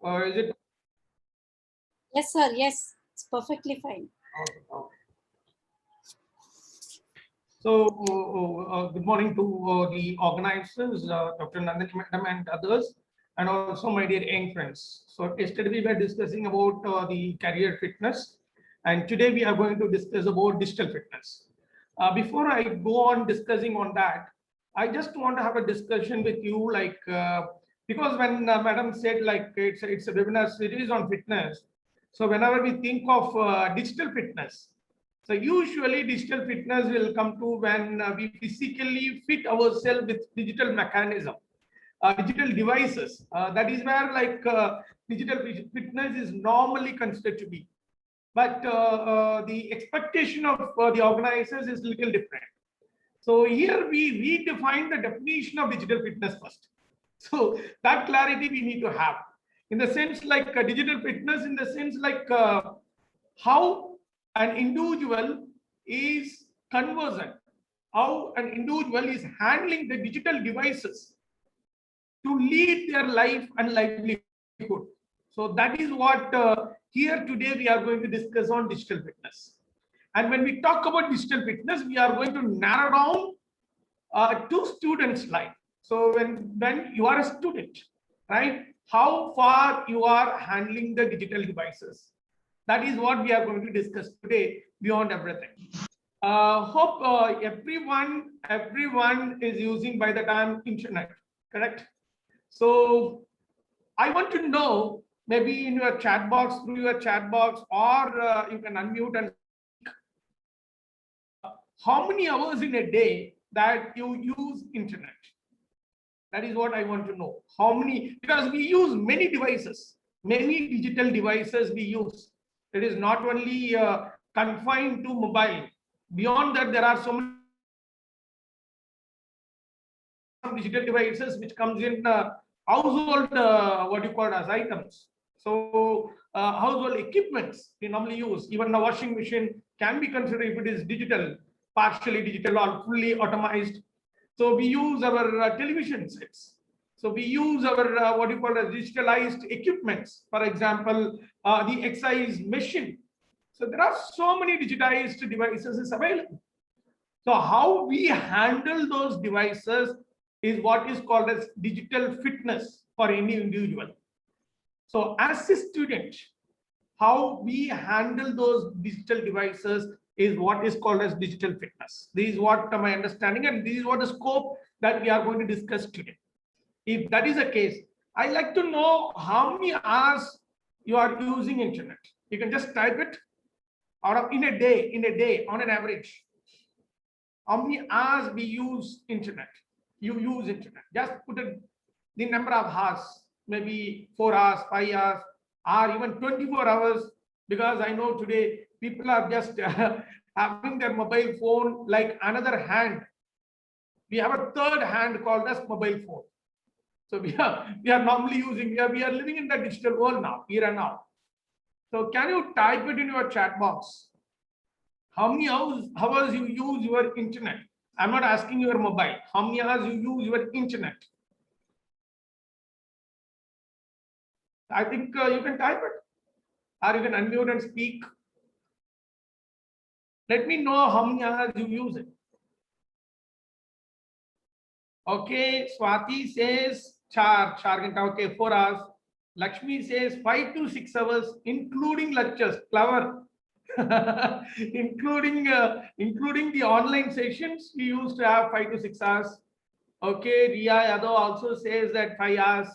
Or is it? Yes, sir. Yes, it's perfectly fine. Okay, okay. So, good morning to the organizers, Dr. Nandini Madam and others, and also my dear young friends. So, yesterday we were discussing about the career fitness, and today we are going to discuss about digital fitness. Before I go on discussing on that, I just want to have a discussion with you, because when Madam said like it's a webinar series on fitness, so whenever we think of digital fitness, so usually digital fitness will come to when we physically fit ourselves with digital mechanism, digital devices. That is where digital fitness is normally considered to be. But the expectation of the organizers is little different. So here we redefine the definition of digital fitness first. So that clarity we need to have in the sense like digital fitness, in the sense how an individual is conversant, how an individual is handling the digital devices to lead their life and livelihood. So that is what here today we are going to discuss on digital fitness. And when we talk about digital fitness, we are going to narrow down to students' life. So when you are a student, right, how far you are handling the digital devices. That is what we are going to discuss today beyond everything. Hope everyone is using by the time internet, correct? So I want to know, maybe in your chat box, through your chat box, or you can unmute and how many hours in a day that you use internet. That is what I want to know. How many, because we use many devices, many digital devices we use. It is not only confined to mobile. Beyond that, there are so many digital devices which comes in household, what you call as items. So household equipments we normally use. Even a washing machine can be considered if it is digital, partially digital or fully automized. So we use our television sets. So we use our what you call as digitalized equipments. For example, the exercise machine. So there are so many digitized devices is available. So how we handle those devices is what is called as digital fitness for any individual. So as a student, how we handle those digital devices is what is called as digital fitness. This is what my understanding, and this is what the scope that we are going to discuss today. If that is the case, I like to know how many hours you are using internet. You can just type it out of in a day on an average. How many hours we use internet? You use internet. Just put the number of hours, maybe 4 hours, 5 hours, or even 24 hours, because I know today people are just having their mobile phone like another hand. We have a third hand called as mobile phone. So we are normally using, we are living in the digital world now, here and now. So can you type it in your chat box? How many hours you use your internet? I'm not asking your mobile. How many hours you use your internet? I think you can type it, or you can unmute and speak. Let me know how many hours you use it. Okay, Swati says char ghanta. Okay, 4 hours. Lakshmi says 5 to 6 hours, including lectures. Clever. including the online sessions, we used to have 5 to 6 hours. Okay, Ria Yadav also says that 5 hours.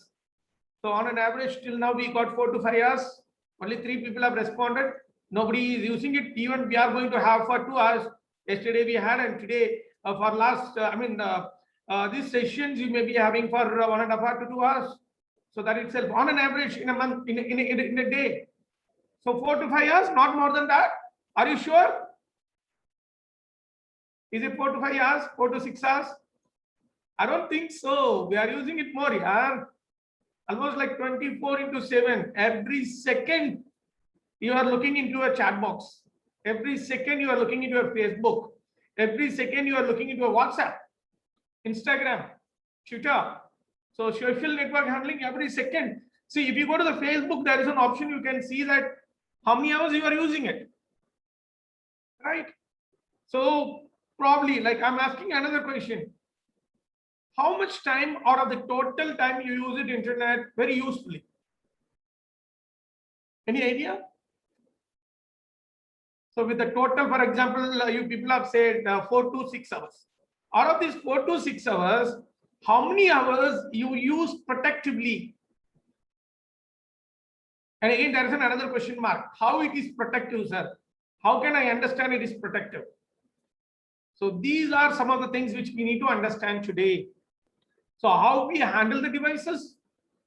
So on an average, till now we got 4 to 5 hours. Only 3 people have responded. Nobody is using it. Even we are going to have for 2 hours. Yesterday we had, and today for last, these sessions you may be having for 1.5 hours to 2 hours. So that itself, on an average, in a month, in a day. So 4 to 5 hours, not more than that. Are you sure? Is it 4 to 5 hours, 4 to 6 hours? I don't think so. We are using it more, yeah. Almost like 24 into 7. Every second you are looking into a chat box. Every second you are looking into your Facebook. Every second you are looking into a WhatsApp, Instagram, Twitter. So social network handling every second. See, if you go to the Facebook, there is an option, you can see that how many hours you are using it, right? So probably, like, I'm asking another question. How much time out of the total time you use it internet very usefully? Any idea? So with the total, for example, you people have said 4 to 6 hours. Out of these 4 to 6 hours, how many hours you use protectively? And again, there is another question mark. How it is protective, sir? How can I understand it is protective? So these are some of the things which we need to understand today. So how we handle the devices,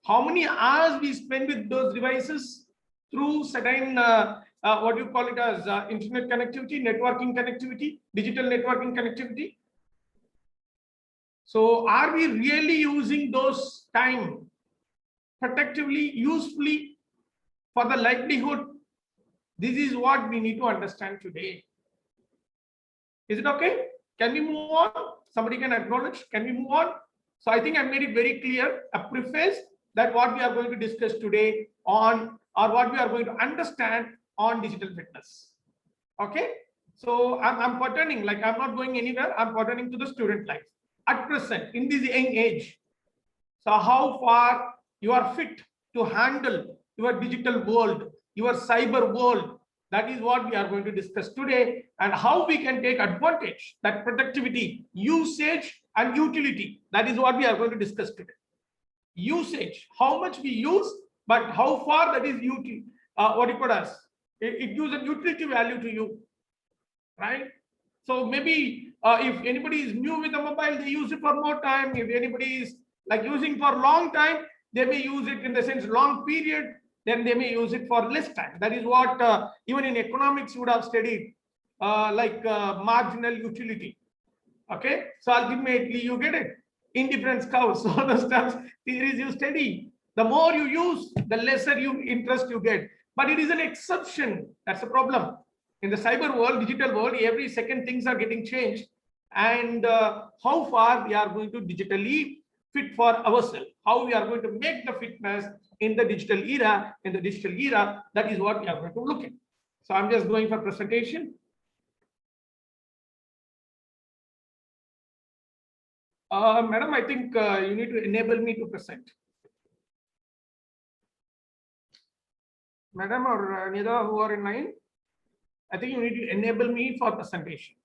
how many hours we spend with those devices through certain, what you call it as internet connectivity, networking connectivity, digital networking connectivity. So are we really using those time protectively, usefully for the livelihood? This is what we need to understand today. Is it okay? Can we move on? Somebody can acknowledge. Can we move on? So I think I made it very clear, a preface that what we are going to discuss today on, or what we are going to understand on digital fitness. Okay. So I'm pertaining, like I'm not going anywhere. I'm pertaining to the student life at present in this young age. So how far you are fit to handle your digital world, your cyber world. That is what we are going to discuss today, and how we can take advantage, that productivity, usage and utility. That is what we are going to discuss today. Usage, how much we use, but how far that is what you call as, it gives a utility value to you, right? So maybe if anybody is new with a mobile, they use it for more time. If anybody is like using for long time, they may use it in the sense long period, then they may use it for less time. That is what even in economics you would have studied, marginal utility. Okay, so ultimately you get it. Indifference curves, all those terms, theories you study. The more you use, the lesser interest you get. But it is an exception. That's the problem. In the cyber world, digital world, every second things are getting changed. And how far we are going to digitally fit for ourselves, how we are going to make the fitness in the digital era, that is what we are going to look at. So I'm just going for presentation. Madam, I think you need to enable me to present. Madam or Nida who are in line, I think you need to enable me for presentation.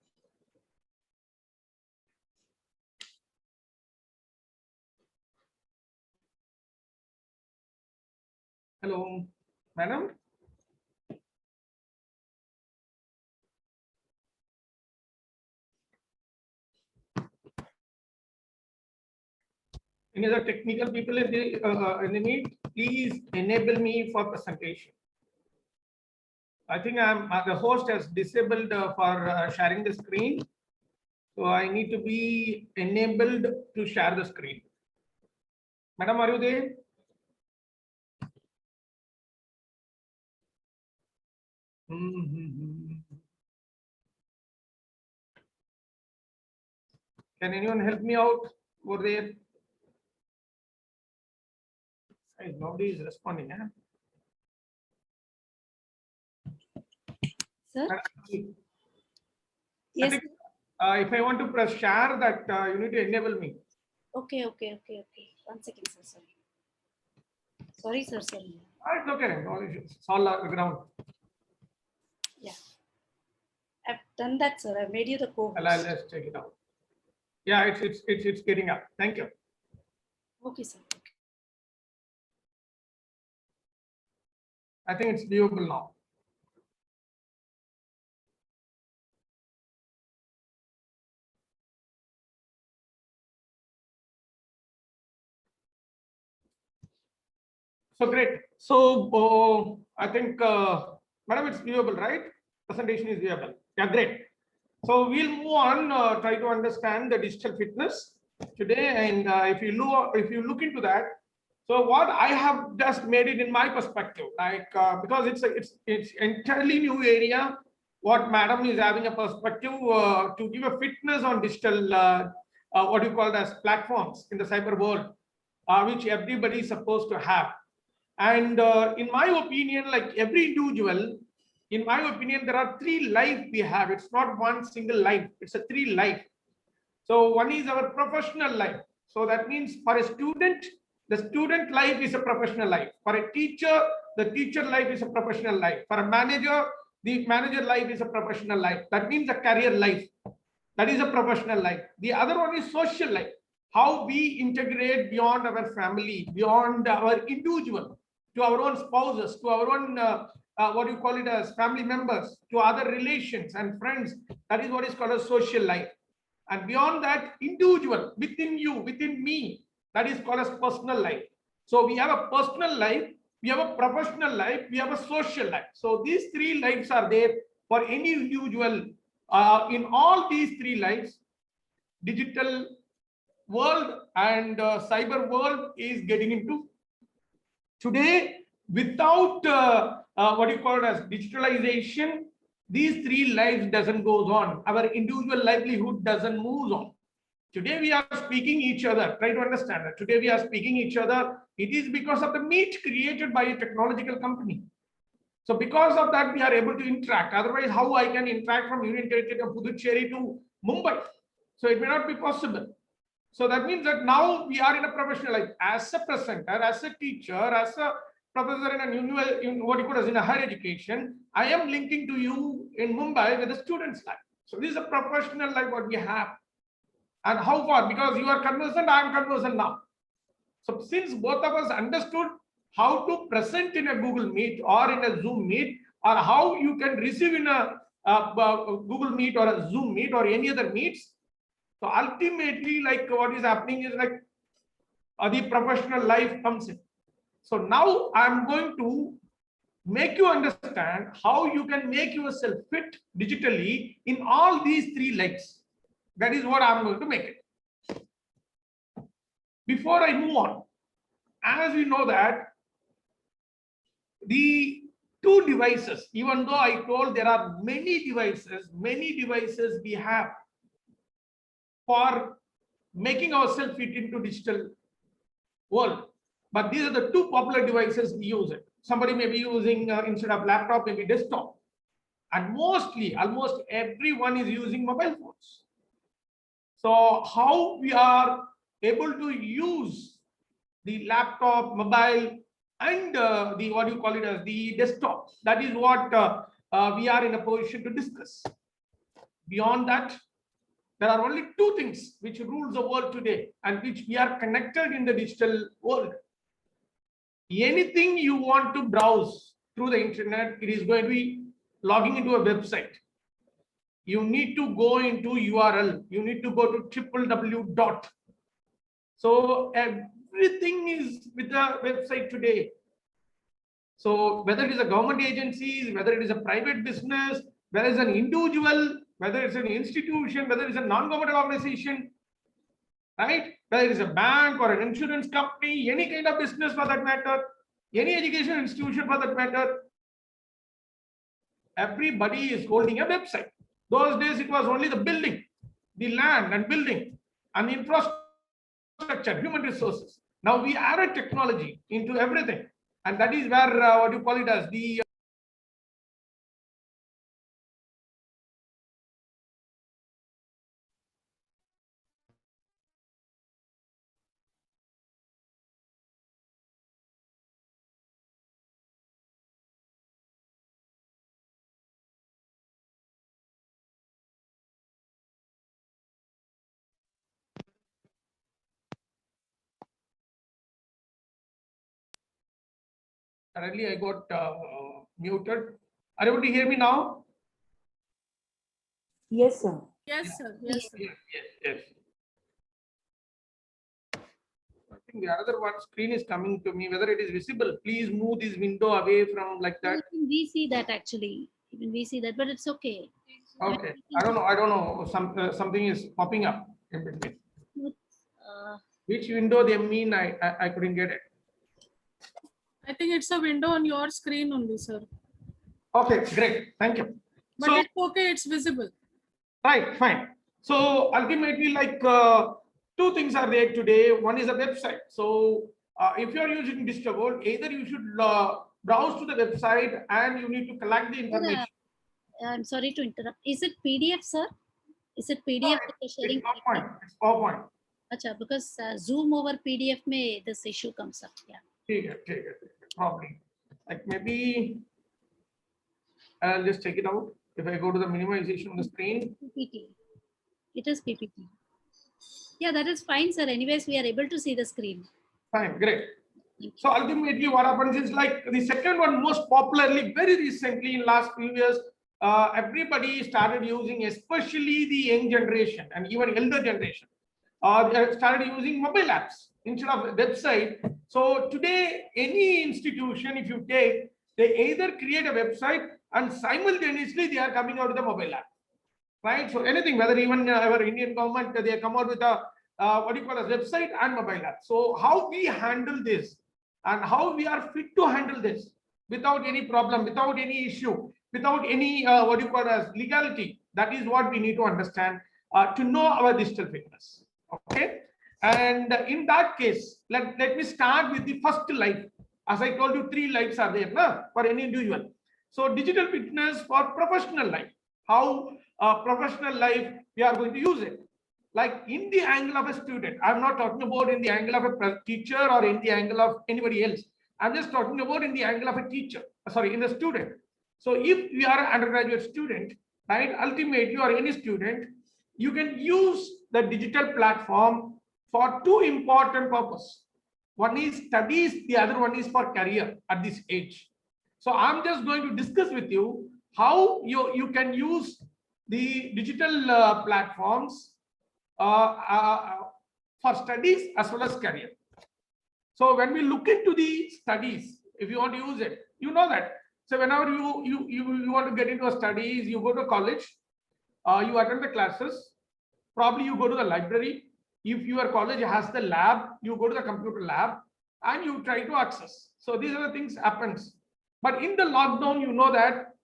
Hello, madam. Any other technical people in the meet, please enable me for presentation. I think the host has disabled for sharing the screen. So I need to be enabled to share the screen. Madam, are you there? Can anyone help me out over there? Nobody is responding. Huh? Sir? Yes. Think, if I want to press share, that you need to enable me. Okay. 1 second, sir. Sorry, sir. Sorry. It's okay. No issues. It's all on the ground. Yeah. I've done that, sir. I've made you the co-host. I'll just check it out. Yeah, it's getting up. Thank you. Okay, sir. I think it's viewable now. So great. So I think, madam, it's viewable, right? Presentation is viewable. Yeah, great. So we'll move on, try to understand the digital fitness today. And if you look into that, so what I have just made it in my perspective, like because it's entirely new area. What madam is having a perspective to give a fitness on digital, what you call as platforms in the cyber world, which everybody is supposed to have. And in my opinion, like every individual, in my opinion, there are three life we have. It's not one single life. It's a three life. So one is our professional life. So that means for a student, the student life is a professional life. For a teacher, the teacher life is a professional life. For a manager, the manager life is a professional life. That means a career life. That is a professional life. The other one is social life. How we integrate beyond our family, beyond our individual, to our own spouses, to our own what you call it as family members, to other relations and friends. That is what is called a social life. And beyond that, individual, within you, within me, that is called as personal life. So we have a personal life, we have a professional life, we have a social life. So these three lives are there for any individual. In all these three lives, digital world and cyber world is getting into. Today, without what you call it as digitalization, these three lives doesn't goes on. Our individual livelihood doesn't move on. Today we are speaking each other. Try to understand that. Today we are speaking each other. It is because of the meet created by a technological company. So because of that, we are able to interact. Otherwise, how I can interact from Union Territory of Puducherry to Mumbai? So it may not be possible. So that means that now we are in a professional life. As a presenter, as a teacher, as a professor in what you call as in a higher education, I am linking to you in Mumbai with the students' life. So this is a professional life what we have. And how far? Because you are conversant, I am conversant now. So since both of us understood how to present in a Google Meet or in a Zoom Meet, or how you can receive in a Google Meet or a Zoom Meet or any other meets, so ultimately, like what is happening is like the professional life comes in. So now I'm going to make you understand how you can make yourself fit digitally in all these three legs. That is what I'm going to make it. Before I move on, as we know that the two devices, even though I told there are many devices we have for making ourselves fit into digital world, but these are the two popular devices we use it. Somebody may be using instead of laptop, maybe desktop, and mostly almost everyone is using mobile phones. So how we are able to use the laptop, mobile, and the what you call it as the desktop, that is what we are in a position to discuss. Beyond that, there are only two things which rules the world today and which we are connected in the digital world. Anything you want to browse through the internet, it is going to be logging into a website. You need to go into URL. You need to go to www. So everything is with the website today. So whether it is a government agencies, whether it is a private business, whether it's an individual, whether it's an institution, whether it's a non-governmental organization, right? Whether it's a bank or an insurance company, any kind of business for that matter, any education institution for that matter, everybody is holding a website. Those days it was only the building, the land and building and the infrastructure, human resources. Now we added technology into everything, and that is where what you call it as the Currently, I got muted. Are you able to hear me now? Yes, sir. Yes, sir. Yes, sir. Yes. I think the other one screen is coming to me. Whether it is visible, please move this window away from like that. Even we see that actually. Even we see that, but it's okay. Okay. I don't know. Something is popping up in between. Uh, Which window they mean? I couldn't get it. I think it's a window on your screen only, sir. Okay, great. Thank you. But So, it's okay, it's visible. right, fine. So ultimately, like two things are there today. One is a website. So if you are using Digital World, either you should browse to the website and you need to collect the information. I'm sorry to interrupt. Is it PDF, sir? Is it PDF that you're sharing? It's PowerPoint. It's PowerPoint. Acha, because Zoom over PDF may this issue comes up. Yeah. Take it. Probably. Like maybe I'll just take it out. If I go to the minimization on the screen. PPT. It is PPT. Yeah, that is fine, sir. Anyways, we are able to see the screen. Fine, great. So ultimately what happens is like the second one most popularly very recently in last few years, everybody started using, especially the young generation and even elder generation, they started using mobile apps instead of website. So today, any institution, if you take, they either create a website and simultaneously they are coming out with a mobile app, right? So anything, whether even our Indian government, they come out with a what do you call a website and mobile app. So how we handle this and how we are fit to handle this without any problem, without any issue, without any what do you call as legality, that is what we need to understand to know our digital fitness. Okay, and in that case, let me start with the first life. As I told you, 3 lives are there for any individual. So digital fitness for professional life, how professional life we are going to use it. Like in the angle of a student, I'm not talking about in the angle of a teacher or in the angle of anybody else. I'm just talking about in the angle of a teacher, sorry, in the student. So if you are an undergraduate student, right, ultimately, or any student, you can use the digital platform for 2 important purposes. One is studies, the other one is for career at this age. So I'm just going to discuss with you how you can use the digital platforms for studies as well as career. So when we look into the studies, if you want to use it, you know that. So whenever you want to get into a studies, you go to college, you attend the classes, probably you go to the library. If your college has the lab, you go to the computer lab and you try to access. So these are the things happens. But in the lockdown, you know that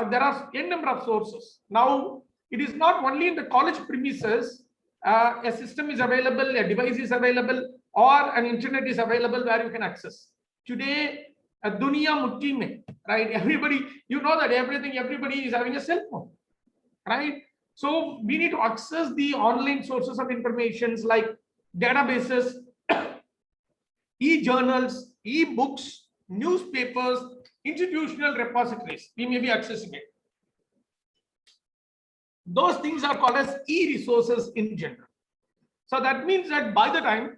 there are n number of sources. Now, it is not only in the college premises, a system is available, a device is available, or an internet is available where you can access. Today, dunia mutti mein, right? Everybody, you know that everybody is having a cell phone, right? So we need to access the online sources of informations like databases, e-journals, e-books, newspapers, institutional repositories. We may be accessing it. Those things are called as e-resources in general. So that means that by the time,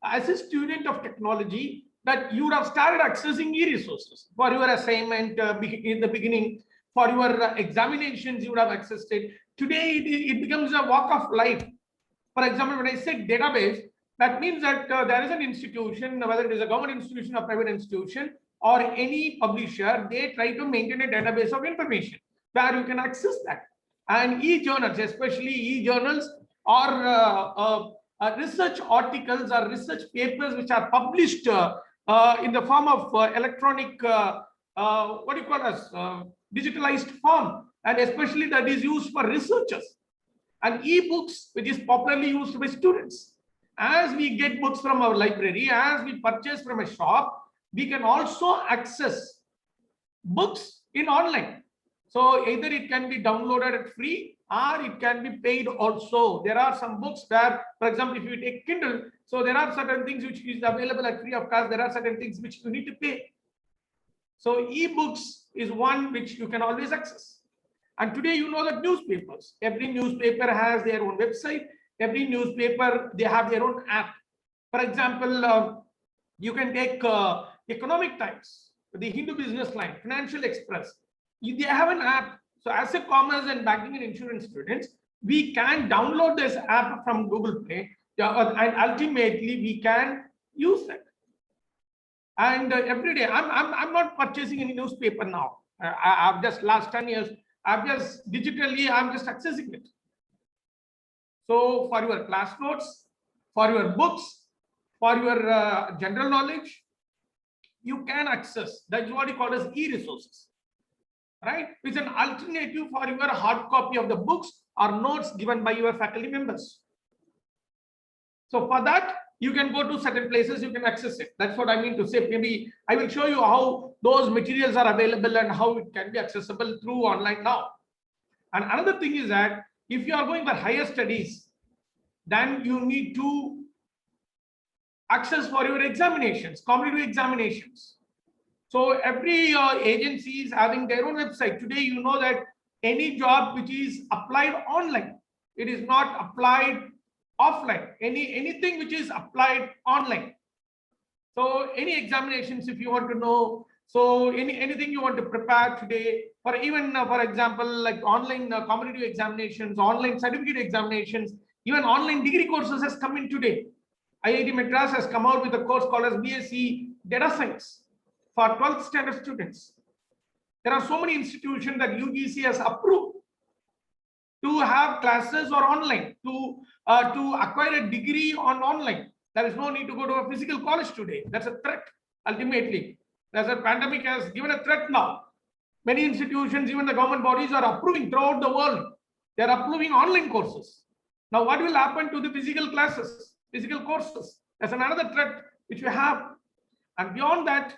as a student of technology, that you would have started accessing e-resources for your assignment in the beginning, for your examinations, you would have accessed it. Today, it becomes a walk of life. For example, when I say database, that means that there is an institution, whether it is a government institution or private institution or any publisher, they try to maintain a database of information where you can access that. And e-journals, especially e-journals or research articles or research papers which are published in the form of electronic, what do you call as digitalized form, and especially that is used for researchers. And e-books, which is popularly used by students. As we get books from our library, as we purchase from a shop, we can also access books in online. So either it can be downloaded at free or it can be paid also. There are some books where, for example, if you take Kindle, so there are certain things which is available at free of cost. There are certain things which you need to pay. So e-books is one which you can always access. And today, you know that newspapers, every newspaper has their own website. Every newspaper, they have their own app. For example, you can take Economic Times, the Hindu Business Line, Financial Express. They have an app. So as a commerce and banking and insurance students, we can download this app from Google Play, and ultimately we can use it. And every day, I'm not purchasing any newspaper now. I've just last 10 years, I'm just accessing it. So for your class notes, for your books, for your general knowledge, you can access. That's what you call as e-resources, right? It's an alternative for your hard copy of the books or notes given by your faculty members. So for that, you can go to certain places, you can access it. That's what I mean to say. Maybe I will show you how those materials are available and how it can be accessible through online now. And another thing is that if you are going for higher studies, then you need to access for your examinations, competitive examinations. So every agency is having their own website. Today, you know that any job which is applied online, it is not applied offline. Anything which is applied online. So any examinations, if you want to know, so anything you want to prepare today, for even for example, like online competitive examinations, online certificate examinations, even online degree courses has come in today. IIT Madras has come out with a course called as BSc Data Science for 12th standard students. There are so many institutions that UGC has approved to have classes or online, to acquire a degree on online. There is no need to go to a physical college today. That's a threat, ultimately. As a pandemic has given a threat now. Many institutions, even the government bodies, are approving throughout the world. They are approving online courses. Now, what will happen to the physical classes, physical courses? That's another threat which we have. And beyond that,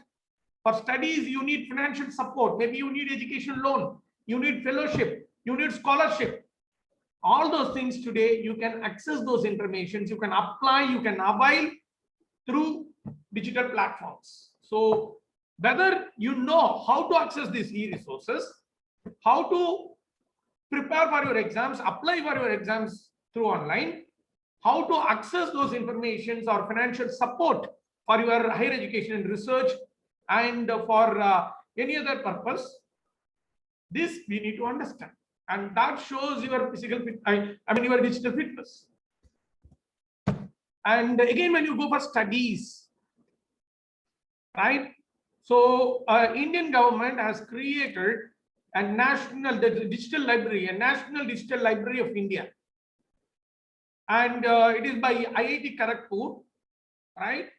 for studies, you need financial support. Maybe you need education loan. You need fellowship. You need scholarship. All those things today, you can access those informations. You can apply, you can avail through digital platforms. So whether you know how to access these e-resources, how to prepare for your exams, apply for your exams through online, how to access those informations or financial support for your higher education and research and for any other purpose, this we need to understand. And that shows your physical fit, I mean your digital fitness. And again, when you go for studies, right? So Indian government has created a national digital library, a national digital library of India. And it is by IIT Kharagpur, right?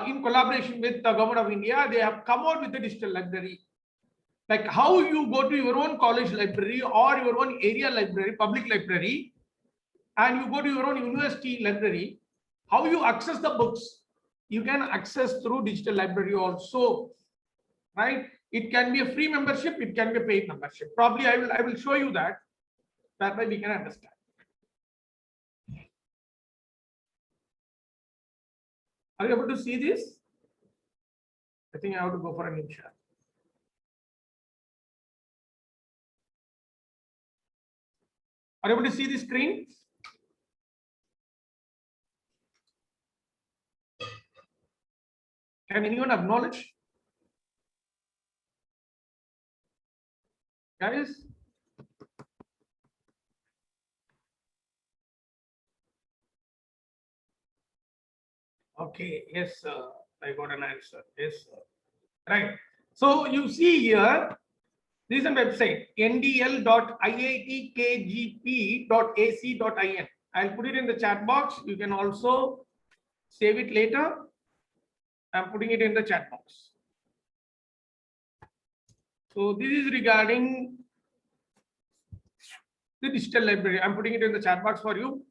In collaboration with the government of India, they have come out with a digital library. Like how you go to your own college library or your own area library, public library, and you go to your own university library, how you access the books, you can access through digital library also, right? It can be a free membership, it can be a paid membership. Probably I will show you that. That way we can understand. Are you able to see this? I think I have to go for a new shot. Are you able to see the screen? Can anyone acknowledge? Guys? Okay, yes, sir. I got an answer. Yes, sir. Right. So you see here, this is a website, ndl.iitkgp.ac.in. I'll put it in the chat box. You can also save it later. I'm putting it in the chat box. So this is regarding the digital library. I'm putting it in the chat box for you.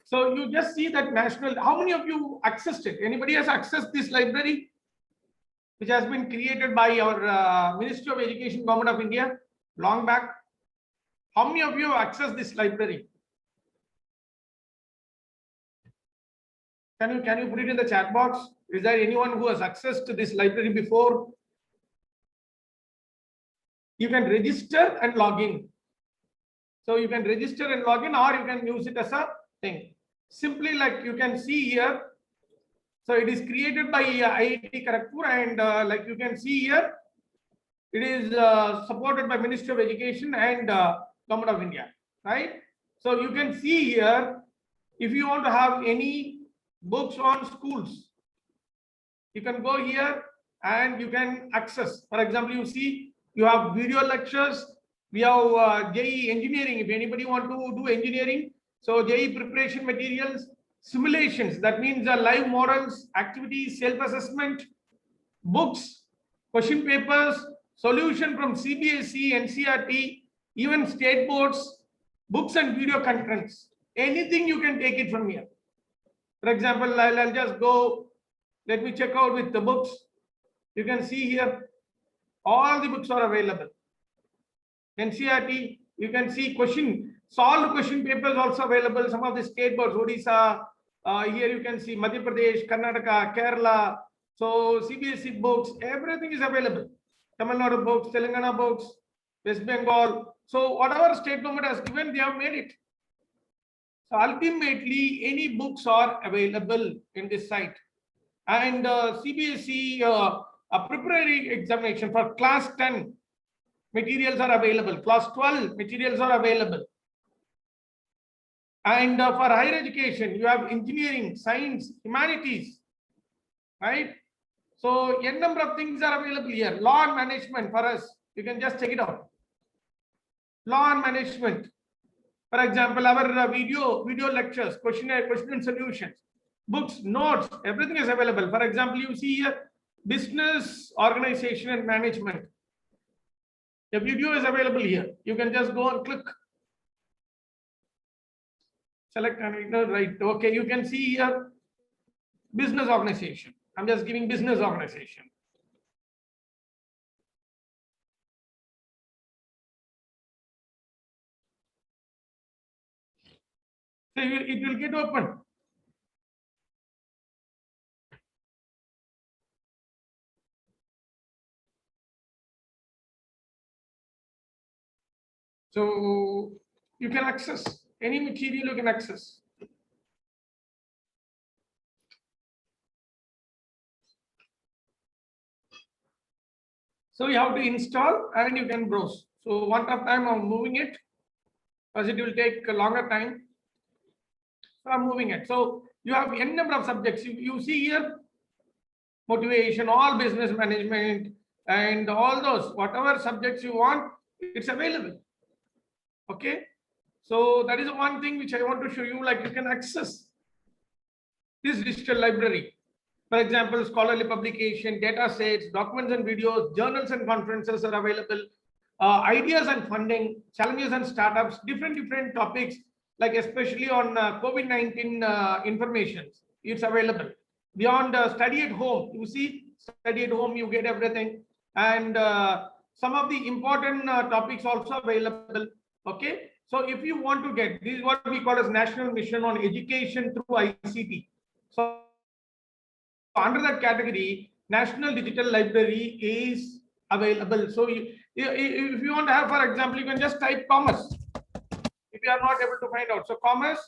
So you just see that national, how many of you accessed it? Anybody has accessed this library, which has been created by our Ministry of Education, Government of India, long back? How many of you have accessed this library? Can you put it in the chat box? Is there anyone who has accessed to this library before? You can register and log in. So you can register and log in, or you can use it as a thing. Simply like you can see here. So it is created by IIT Kharagpur, and like you can see here, it is supported by Ministry of Education and Government of India, right? So you can see here, if you want to have any books on schools, you can go here and you can access. For example, you see you have video lectures. We have JEE engineering. If anybody want to do engineering, so JEE preparation materials, simulations, that means live models, activities, self-assessment, books, question papers, solution from CBSE, NCERT, even state boards, books and video contents. Anything you can take it from here, For example, I'll just go, let me check out with the books. You can see here, all the books are available. NCERT, you can see solved question papers also available. Some of the state boards, Odisha, here you can see Madhya Pradesh, Karnataka, Kerala. So CBSE books, everything is available. Tamil Nadu books, Telangana books, West Bengal. So whatever state government has given, they have made it. So ultimately, any books are available in this site. And CBSE a preparatory examination for class 10 materials are available. Class 12 materials are available. And for higher education, you have engineering, science, humanities, right? So n number of things are available here. Law and management for us, you can just check it out. Law and management. For example, our video lectures, question and solutions, books, notes, everything is available. For example, you see here, business, organization and management. The video is available here. You can just go and click. Select and right. Okay, you can see here, business organization. I'm just giving business organization. So it will get open. So you can access any material, you can access. So you have to install and you can browse. So one at a time I'm moving it because it will take a longer time. So I'm moving it. So you have n number of subjects. You see here, motivation, all business management, and all those, whatever subjects you want, it's available. Okay. So that is one thing which I want to show you, like you can access this digital library. For example, scholarly publication, data sets, documents and videos, journals and conferences are available. Ideas and funding, challenges and startups, different topics, like especially on COVID-19 information, it's available. Beyond study at home, you see, study at home, you get everything. And some of the important topics also available. Okay. So if you want to get, this is what we call as National Mission on Education through ICT. So under that category, National Digital Library is available. So if you want to have, for example, you can just type commerce. If you are not able to find out. So commerce,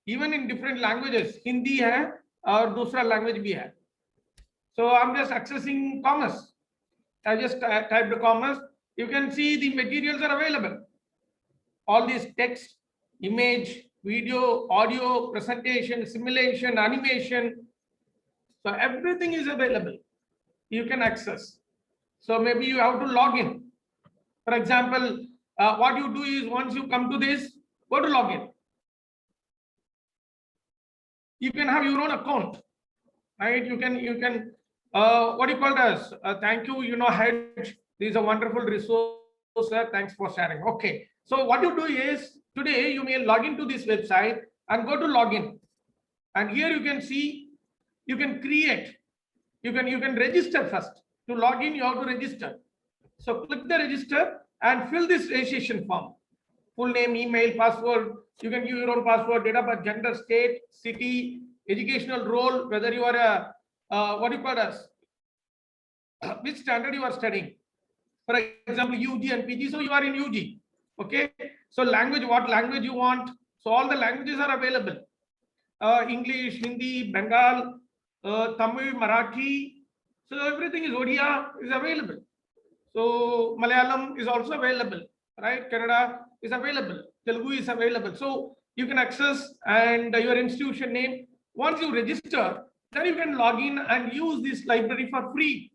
even in different languages, Hindi hai or dusra language bhi hai. So I'm just accessing commerce. I just typed commerce. You can see the materials are available. All these text, image, video, audio, presentation, simulation, animation. So everything is available. You can access. So maybe you have to log in. For example, what you do is once you come to this, go to login. You can have your own account, right? You can what do you call it as? Thank you, Hedge. This is a wonderful resource, sir. Thanks for sharing. Okay. So what you do is today you may log into this website and go to login. And here you can see, you can create, you can register first. To log in, you have to register. So click the register and fill this registration form. Full name, email, password. You can give your own password, date of birth, gender, state, city, educational role, whether you are a, what do you call it as, which standard you are studying. For example, UG and PG. So you are in UG. Okay. So language, what language you want. So all the languages are available. English, Hindi, Bengal, Tamil, Marathi. So everything is Odia is available. So Malayalam is also available, right? Kannada is available. Telugu is available. So you can access and your institution name. Once you register, then you can log in and use this library for free.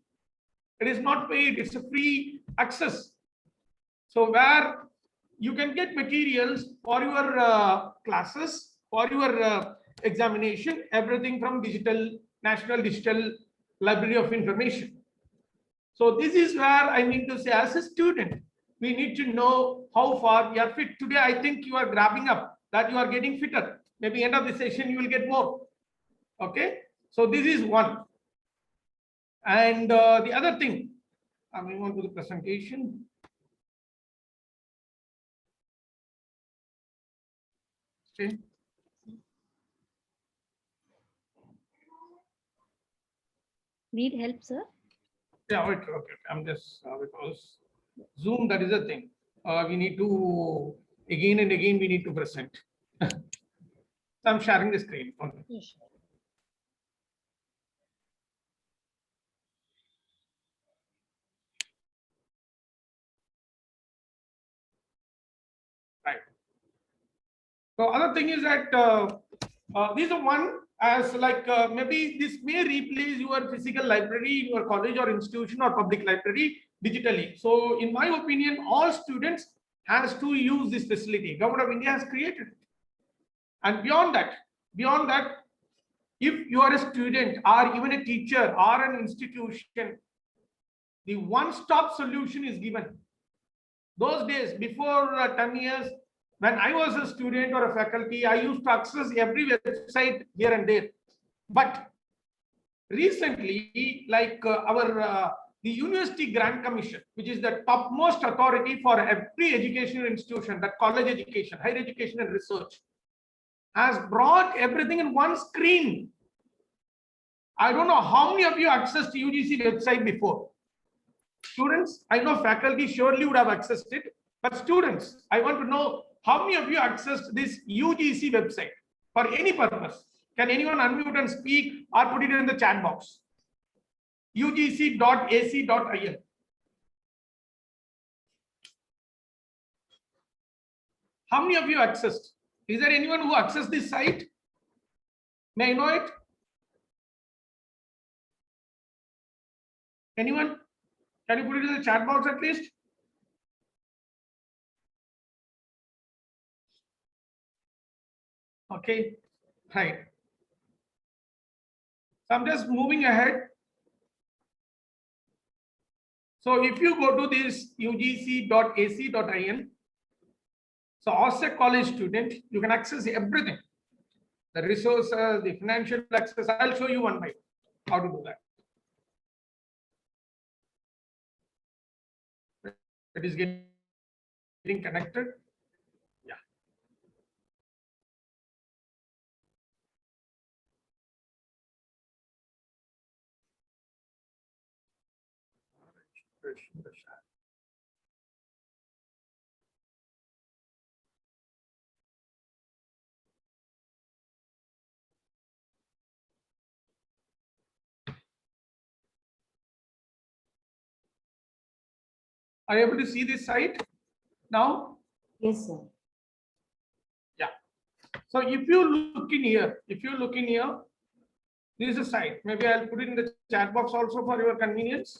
It is not paid. It's a free access. So where you can get materials for your classes, for your examination, everything from National Digital Library of Information. So this is where I mean to say, as a student, we need to know how far we are fit. Today, I think you are grabbing up that you are getting fitter. Maybe end of the session, you will get more. Okay, so this is one. And the other thing, I'm moving on to the presentation. Okay. Need help, sir? Yeah, wait, okay. I'm just because Zoom, that is the thing. We need to again and again we need to present. So I'm sharing the screen. Okay. Yes. Right. So other thing is that these are one as like maybe this may replace your physical library in your college or institution or public library digitally. So in my opinion, all students has to use this facility. Government of India has created it. And beyond that, if you are a student or even a teacher or an institution, the one-stop solution is given. Those days, before 10 years, when I was a student or a faculty, I used to access every website here and there. But recently, like the University Grant Commission, which is the topmost authority for every educational institution, that college education, higher education and research, has brought everything in one screen. I don't know how many of you accessed UGC website before. Students, I know faculty surely would have accessed it, but students, I want to know how many of you accessed this UGC website for any purpose. Can anyone unmute and speak or put it in the chat box? ugc.ac.in. How many of you accessed? Is there anyone who accessed this site? May I know it? Anyone? Can you put it in the chat box at least? Okay, right. So I'm just moving ahead. So if you go to this ugc.ac.in, so as a college student, you can access everything. The resources, the financial access. I'll show you one by one how to do that. It is getting connected. Yeah. Are you able to see this site now? Yes, sir. Yeah. So if you look in here, this is a site. Maybe I'll put it in the chat box also for your convenience.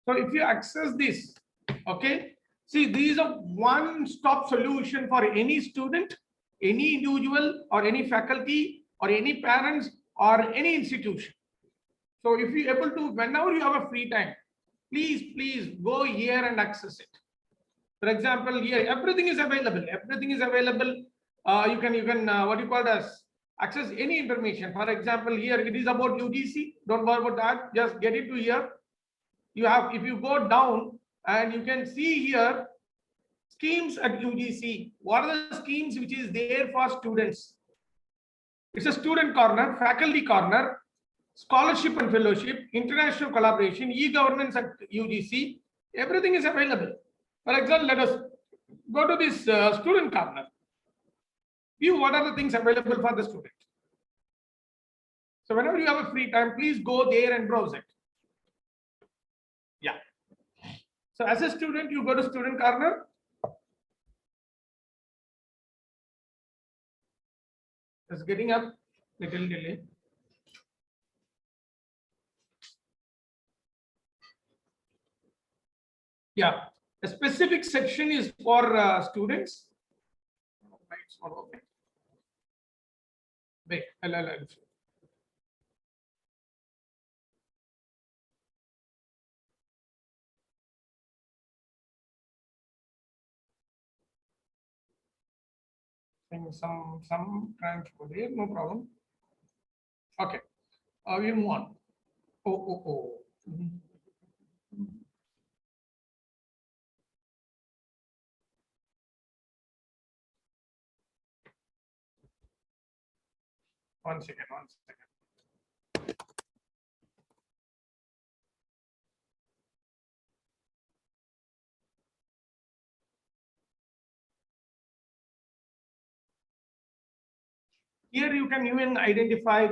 So if you access this, okay, see, these are one-stop solution for any student, any individual, or any faculty, or any parents, or any institution. So if you're able to, whenever you have a free time, please go here and access it. For example, here everything is available. Everything is available. You can what you call it as access any information. For example, here it is about UGC. Don't worry about that. Just get it to here. You have, if you go down and you can see here schemes at UGC. What are the schemes which is there for students? It's a student corner, faculty corner, scholarship and fellowship, international collaboration, e-governance at UGC. Everything is available. For example, let us go to this student corner. View what are the things available for the student. So whenever you have a free time, please go there and browse it. Yeah. So as a student, you go to student corner. It's getting up, little delay. Yeah, a specific section is for students. Wait, I'll Some transfer there, no problem. Okay, we'll move on. Oh. One second. Here you can even identify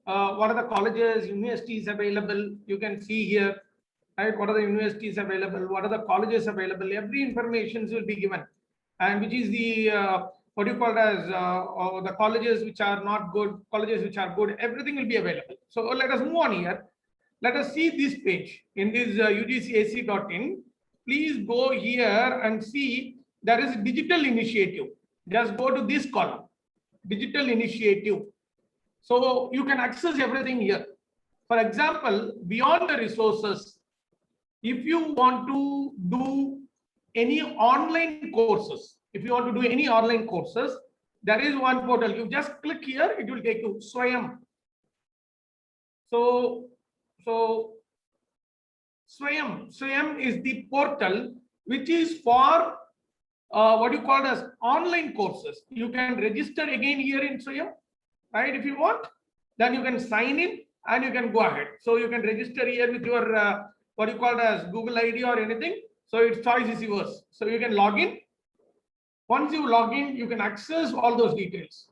what are the colleges, universities available. You can see here, right? What are the universities available? What are the colleges available? Every information will be given, and which is the what you call it as or the colleges which are not good, colleges which are good. Everything will be available. So let us move on here. Let us see this page in this ugcac.in. Please go here and see there is digital initiative. Just go to this column, digital initiative. So you can access everything here. For example, beyond the resources, if you want to do any online courses, there is one portal. You just click here, it will take you Swayam. So Swayam is the portal which is for what you call as online courses. You can register again here in Swayam, right? If you want, then you can sign in and you can go ahead. So you can register here with your what you call as Google ID or anything. So its choice is yours. So you can log in. Once you log in, you can access all those details.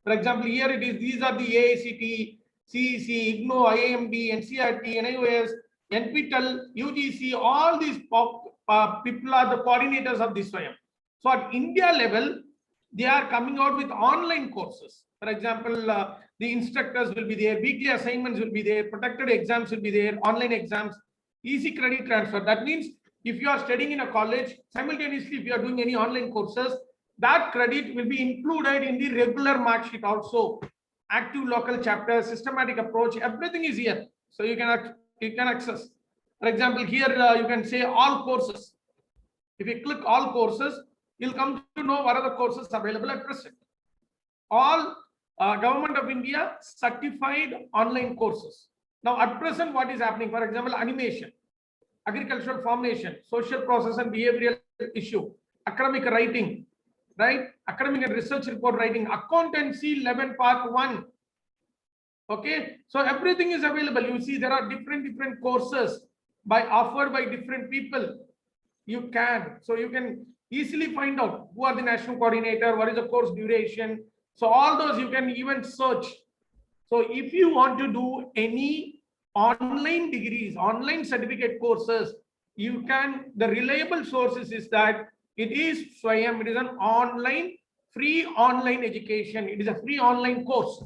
For example, here it is. These are the AICT, CEC, IGNOU, IIMD, NCERT, NIOS, NPTEL, UGC. All these people are the coordinators of this Swayam. So at India level, they are coming out with online courses. For example, the instructors will be there, weekly assignments will be there, protected exams will be there, online exams, easy credit transfer. That means if you are studying in a college, simultaneously if you are doing any online courses, that credit will be included in the regular mark sheet also. Active local chapter, systematic approach, everything is here. So you can access. For example, here you can say all courses. If you click all courses, you'll come to know what are the courses available at present. All Government of India certified online courses. Now at present, what is happening? For example, animation, agricultural formation, social process and behavioral issue, academic writing, right? Academic and research report writing, accountancy 11 part 1. Okay, so everything is available. You see there are different courses offered by different people. You can easily find out who are the national coordinator, what is the course duration. So all those you can even search. So if you want to do any online degrees, online certificate courses, you can, the reliable sources is that it is Swayam. It is an online, free online education. It is a free online course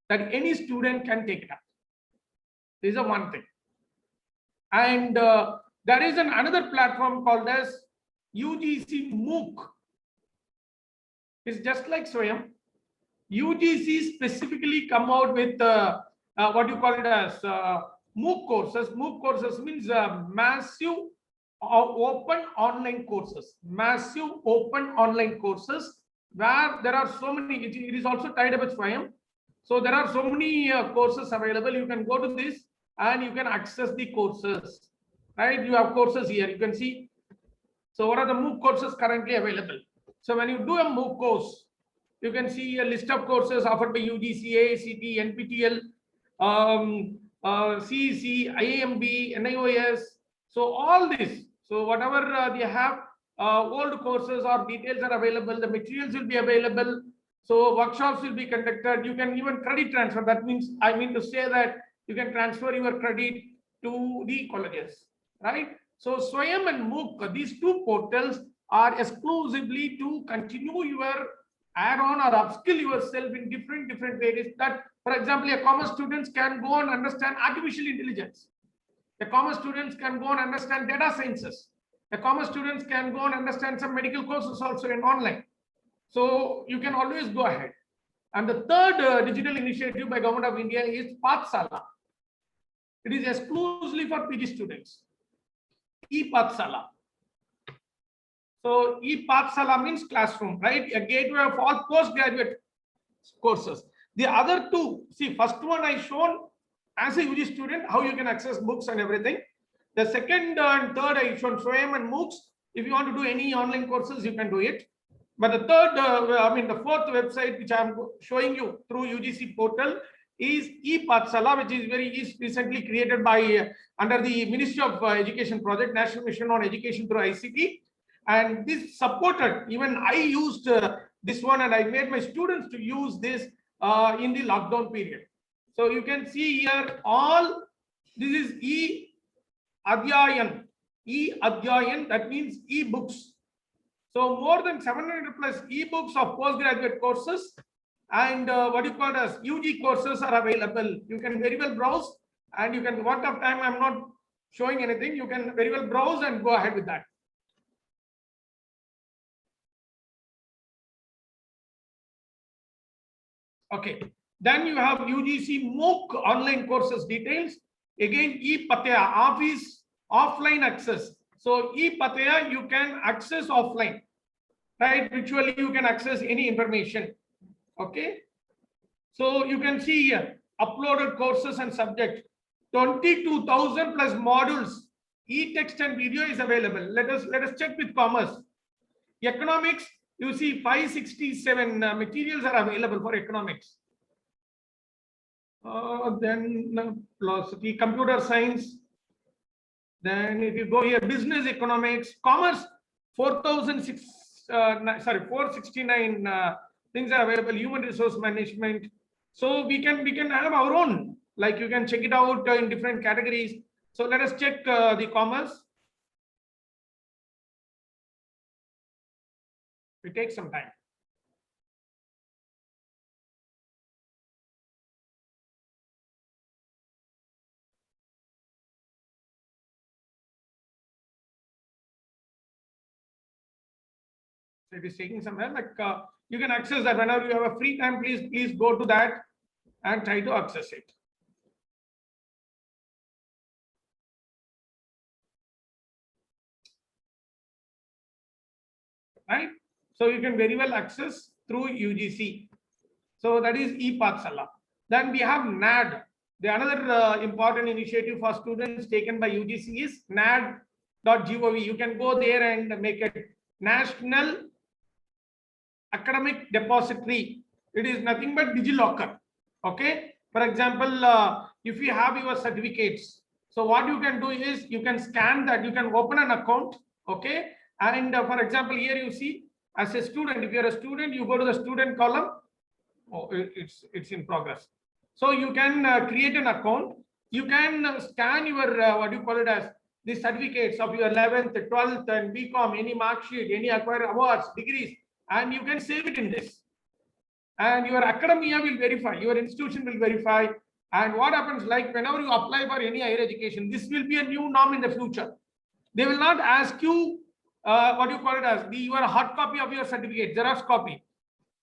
that any student can take it up. This is a one thing. And there is another platform called as UGC MOOC. It's just like Swayam. UGC specifically come out with what you call it as MOOC courses. MOOC courses means massive open online courses. Massive open online courses where there are so many. It is also tied up with Swayam. So there are so many courses available. You can go to this and you can access the courses. Right? You have courses here. You can see. So what are the MOOC courses currently available? So when you do a MOOC course, you can see a list of courses offered by UGC, AICT, NPTEL, CEC, IIMB, NIOS. So all this. So whatever they have, old courses or details are available. The materials will be available. So workshops will be conducted. You can even credit transfer. That means, I mean to say that you can transfer your credit to the colleges, right? So Swayam and MOOC, these two portals are exclusively to continue your add-on or upskill yourself in different ways. That, for example, a commerce students can go and understand artificial intelligence. A commerce students can go and understand data sciences. A commerce students can go and understand some medical courses also in online. So you can always go ahead. And the third digital initiative by Government of India is Pathsala. It is exclusively for PG students. E-Pathsala. So e-Pathsala means classroom, right? A gateway of all postgraduate courses. The other two, see, first one I shown as a UG student, how you can access books and everything. The second and third I shown Swayam and MOOCs. If you want to do any online courses, you can do it. But the third, the fourth website which I'm showing you through UGC portal is e-Pathsala, which is recently created by under the Ministry of Education project, National Mission on Education through ICT. And this supported, even I used this one, and I made my students to use this in the lockdown period. So you can see here all, this is e-Adhyayan, that means e-books. So more than 700 plus e-books of postgraduate courses and what you call as UG courses are available. You can very well browse, and you can, what of time I'm not showing anything, you can very well browse and go ahead with that. Okay, then you have UGC MOOC online courses details. Again, e-Pathya, office offline access. So e-Pathya, you can access offline, right? Virtually, you can access any information. Okay, so you can see here uploaded courses and subject, 22,000 plus modules. E-text and video is available. Let us check with commerce. Economics, you see 567 materials are available for economics. Then philosophy, computer science. Then if you go here, business economics, commerce, 469 things are available. Human resource management. So we can have our own. Like you can check it out in different categories. So let us check the commerce. It takes some time. So it is taking some time. Like you can access that whenever you have a free time. Please go to that and try to access it. Right? So you can very well access through UGC. So that is e-Pathsala. Then we have NAD. The another important initiative for students taken by UGC is nad.gov. You can go there and make it National Academic Depository. It is nothing but DigiLocker. Okay. For example, if you have your certificates, so what you can do is you can scan that. You can open an account. Okay. And for example, here you see as a student, if you're a student, you go to the student column. Oh, it's in progress. So you can create an account. You can scan your what do you call it as the certificates of your 11th, 12th, and BCom, any mark sheet, any acquired awards, degrees, and you can save it in this. And your academia will verify, your institution will verify. And what happens, like whenever you apply for any higher education, this will be a new norm in the future. They will not ask you what do you call it as your hard copy of your certificate, Xerox copy.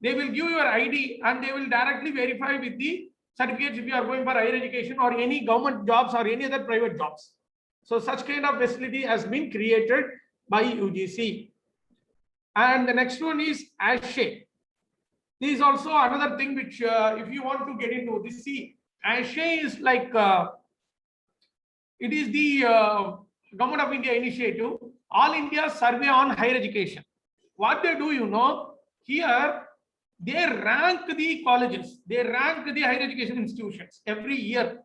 They will give your ID and they will directly verify with the certificates if you are going for higher education or any government jobs or any other private jobs. So such kind of facility has been created by UGC. And the next one is ASHE. This is also another thing which if you want to get into this, see, ASHE is like it is the Government of India initiative, All India Survey on Higher Education. What they do, you know, here they rank the colleges, they rank the higher education institutions every year.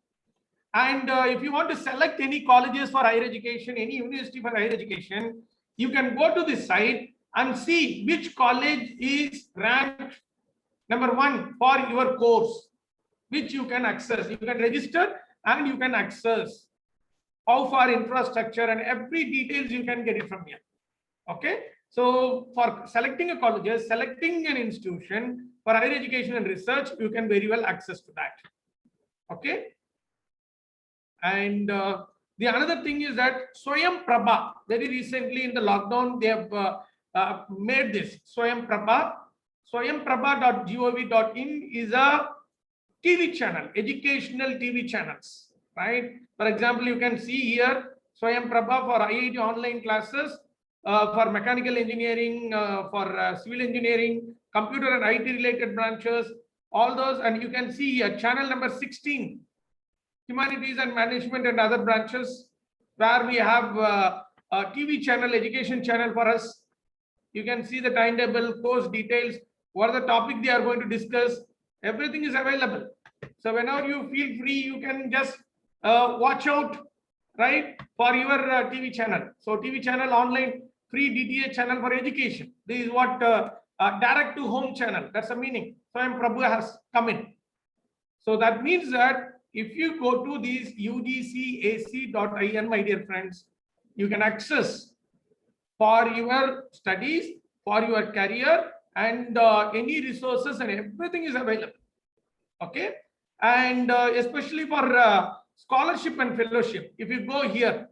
And if you want to select any colleges for higher education, any university for higher education, you can go to this site and see which college is ranked #1 for your course, which you can access. You can register and you can access. How far infrastructure and every details you can get it from here. Okay. So for selecting a college, selecting an institution for higher education and research, you can very well access to that. Okay. And the another thing is that Swayam Prabha, very recently in the lockdown, they have made this Swayam Prabha. Swayamprabha.gov.in is a TV channel, educational TV channels, right? For example, you can see here Swayam Prabha for IIT online classes, for mechanical engineering, for civil engineering, computer and IT related branches, all those. And you can see here channel number 16, humanities and management and other branches, where we have a TV channel, education channel for us. You can see the timetable, course details, what are the topic they are going to discuss. Everything is available. So whenever you feel free, you can just watch out, right, for your TV channel. So TV channel online, free DTA channel for education. This is what direct to home channel. That's the meaning. Swayam Prabhu has come in. So that means that if you go to these ugcac.in, my dear friends, you can access for your studies, for your career, and any resources and everything is available. Okay, and especially for scholarship and fellowship. If you go here,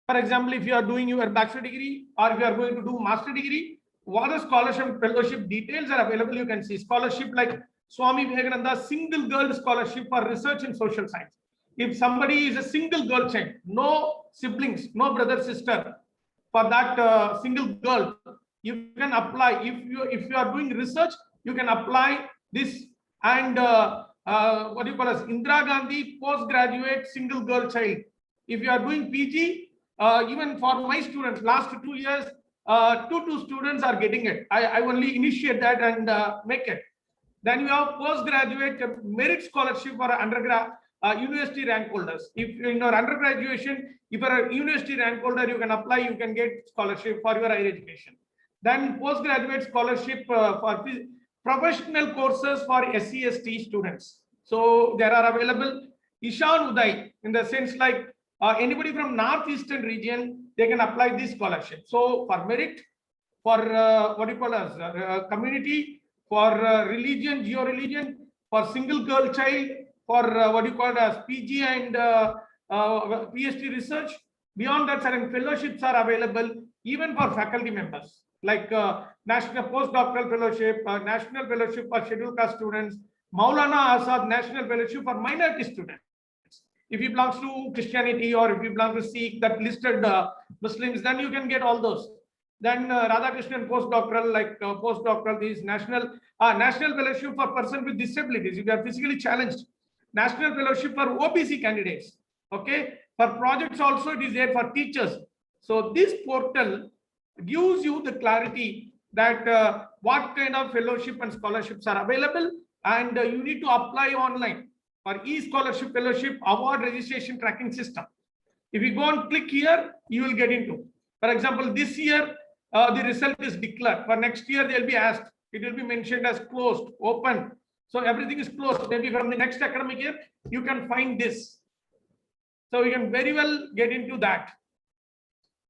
for example, if you are doing your bachelor degree or if you are going to do master degree, what the scholarship and fellowship details are available. You can see scholarship like Swami Vivekananda single girl scholarship for research in social science. If somebody is a single girl child, no siblings, no brother, sister, for that single girl, you can apply. If you are doing research, you can apply this. And what do you call as Indira Gandhi postgraduate single girl child. If you are doing PG, even for my students, last 2 years, two students are getting it. I only initiate that and make it. Then you have postgraduate merit scholarship for undergrad university rank holders. If in your undergraduation, if you are a university rank holder, you can apply, you can get scholarship for your higher education. Then postgraduate scholarship for professional courses for SC/ST students. So there are available Ishan Uday, in the sense like anybody from northeastern region, they can apply this scholarship. So for merit, for what do you call as community, for religion, geo-religion, for single girl child, for what do you call as PG and PhD research. Beyond that, certain fellowships are available even for faculty members, like National Postdoctoral Fellowship, National Fellowship for Scheduled Caste students, Maulana Azad National Fellowship for minority students. If you belong to Christianity or if you belong to Sikh, that listed Muslims, then you can get all those. Then Radhakrishnan postdoctoral, like postdoctoral, is national fellowship for person with disabilities. If you are physically challenged, national fellowship for OBC candidates. Okay, for projects also it is there for teachers. So this portal gives you the clarity that what kind of fellowship and scholarships are available, and you need to apply online for e-scholarship fellowship award registration tracking system. If you go and click here, you will get into. For example, this year the result is declared. For next year, they'll be asked. It will be mentioned as closed, open. So everything is closed. Maybe from the next academic year, you can find this. So you can very well get into that.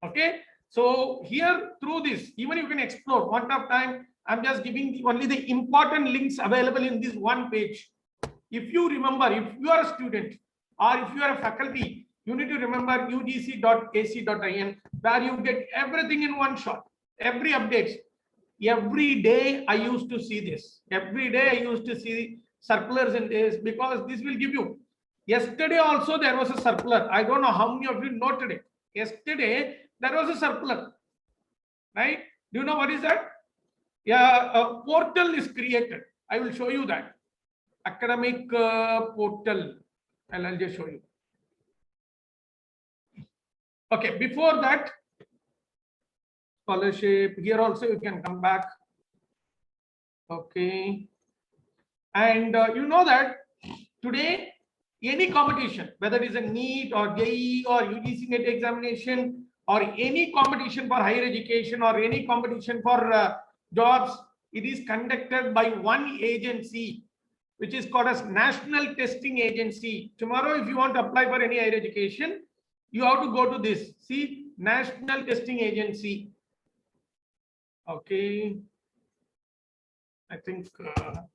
Okay. So here through this, even you can explore. One of time, I'm just giving only the important links available in this one page. If you remember, if you are a student or if you are a faculty, you need to remember ugc.ac.in, where you get everything in one shot. Every updates. Every day I used to see this. Every day I used to see circulars in this, because this will give you. Yesterday also there was a circular. I don't know how many of you noted it. Yesterday there was a circular, right? Do you know what is that? Yeah, a portal is created. I will show you that. Academic portal. I'll just show you. Okay, before that, scholarship, here also you can come back. Okay. And you know that today, any competition, whether it is a NEET or JEE or UGC NET examination or any competition for higher education or any competition for jobs, it is conducted by one agency, which is called as National Testing Agency. Tomorrow, if you want to apply for any higher education, you have to go to this. See, National Testing Agency. Okay. I think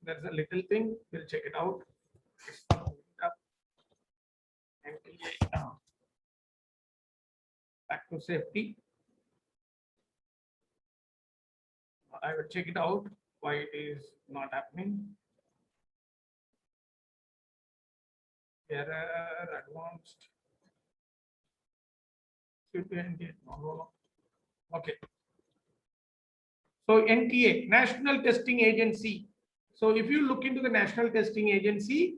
there's a little thing. We'll check it out. Back to safety. I will check it out why it is not happening. Error advanced. Okay. So NTA, National Testing Agency. So if you look into the National Testing Agency,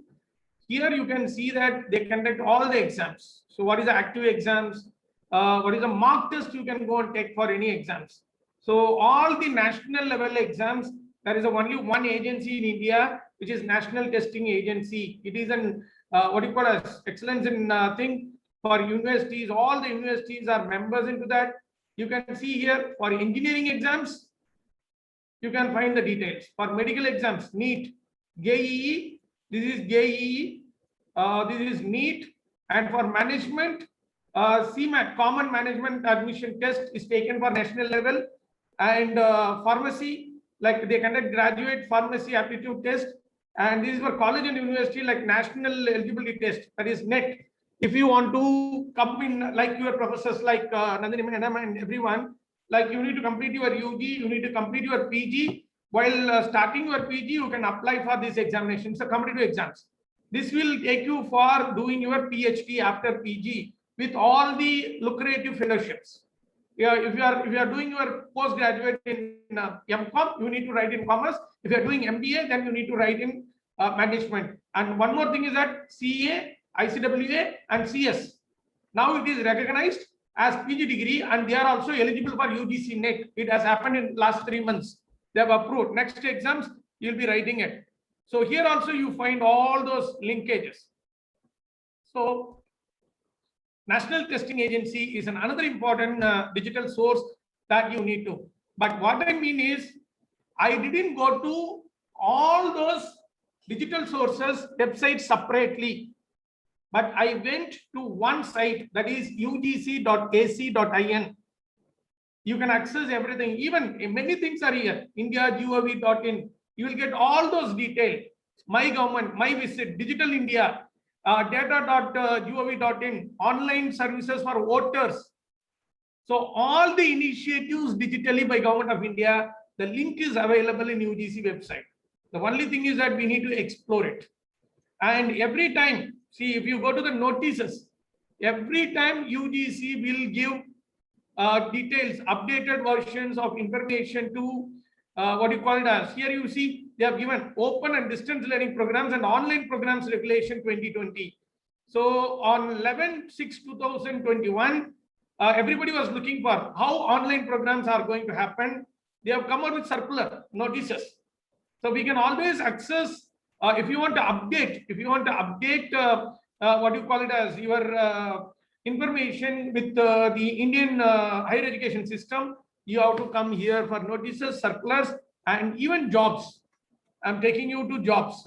here you can see that they conduct all the exams. So what is the active exams? What is the mock test you can go and take for any exams? So all the national level exams, there is only one agency in India, which is National Testing Agency. It is an what do you call as excellence in thing for universities. All the universities are members into that. You can see here for engineering exams, you can find the details. For medical exams, NEET, JEE, this is JEE, this is NEET, and for management, CMAT, Common Management Admission Test is taken for national level, and pharmacy, like they conduct graduate pharmacy aptitude test, and this is for college and university, like national eligibility test, that is NET. If you want to come in like your professors, like Nandini Madam and everyone, like you need to complete your UG, you need to complete your PG. While starting your PG, you can apply for these examinations, the competitive exams. This will take you for doing your PhD after PG with all the lucrative fellowships. Yeah, if you are doing your postgraduate in MCom, you need to write in commerce. If you are doing MBA, then you need to write in management. And one more thing is that CA, ICWA, and CS. Now it is recognized as PG degree, and they are also eligible for UGC NET. It has happened in last 3 months. They have approved. Next exams, you'll be writing it. So here also you find all those linkages. So National Testing Agency is another important digital source that you need to. But what I mean is, I didn't go to all those digital sources websites separately, but I went to one site, that is ugc.ac.in. You can access everything. Even many things are here. India.gov.in. You will get all those details. My government, my visit, Digital India, data.gov.in, online services for voters. So all the initiatives digitally by Government of India, the link is available in UGC website. The only thing is that we need to explore it. And every time, see, if you go to the notices, every time UGC will give details, updated versions of information to what you call it as. Here you see they have given open and distance learning programs and online programs regulation 2020. So on 11/6/2021, everybody was looking for how online programs are going to happen. They have come out with circular notices. So we can always access, if you want to update, what you call it as your information with the Indian higher education system, you have to come here for notices, circulars, and even jobs. I'm taking you to jobs.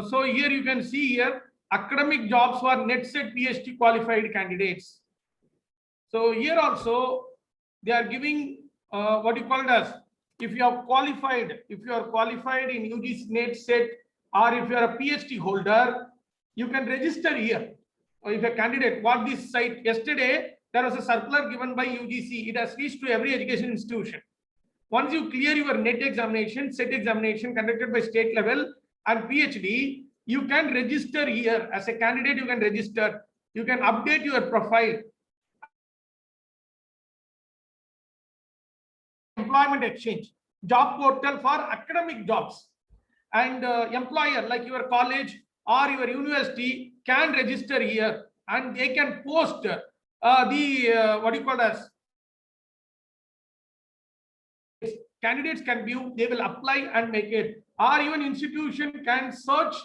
So here you can see here academic jobs for NET/SET PhD qualified candidates. So here also they are giving what you call it as, if you are qualified in UGC NET/SET, or if you are a PhD holder, you can register here. Or if a candidate, what this site, yesterday there was a circular given by UGC. It has reached to every education institution. Once you clear your NET examination, SET examination conducted by state level, and PhD, you can register here as a candidate. You can register. You can update your profile. Employment exchange, job portal for academic jobs, and employer like your college or your university can register here, and they can post what you call as candidates can view. They will apply and make it, or even institution can search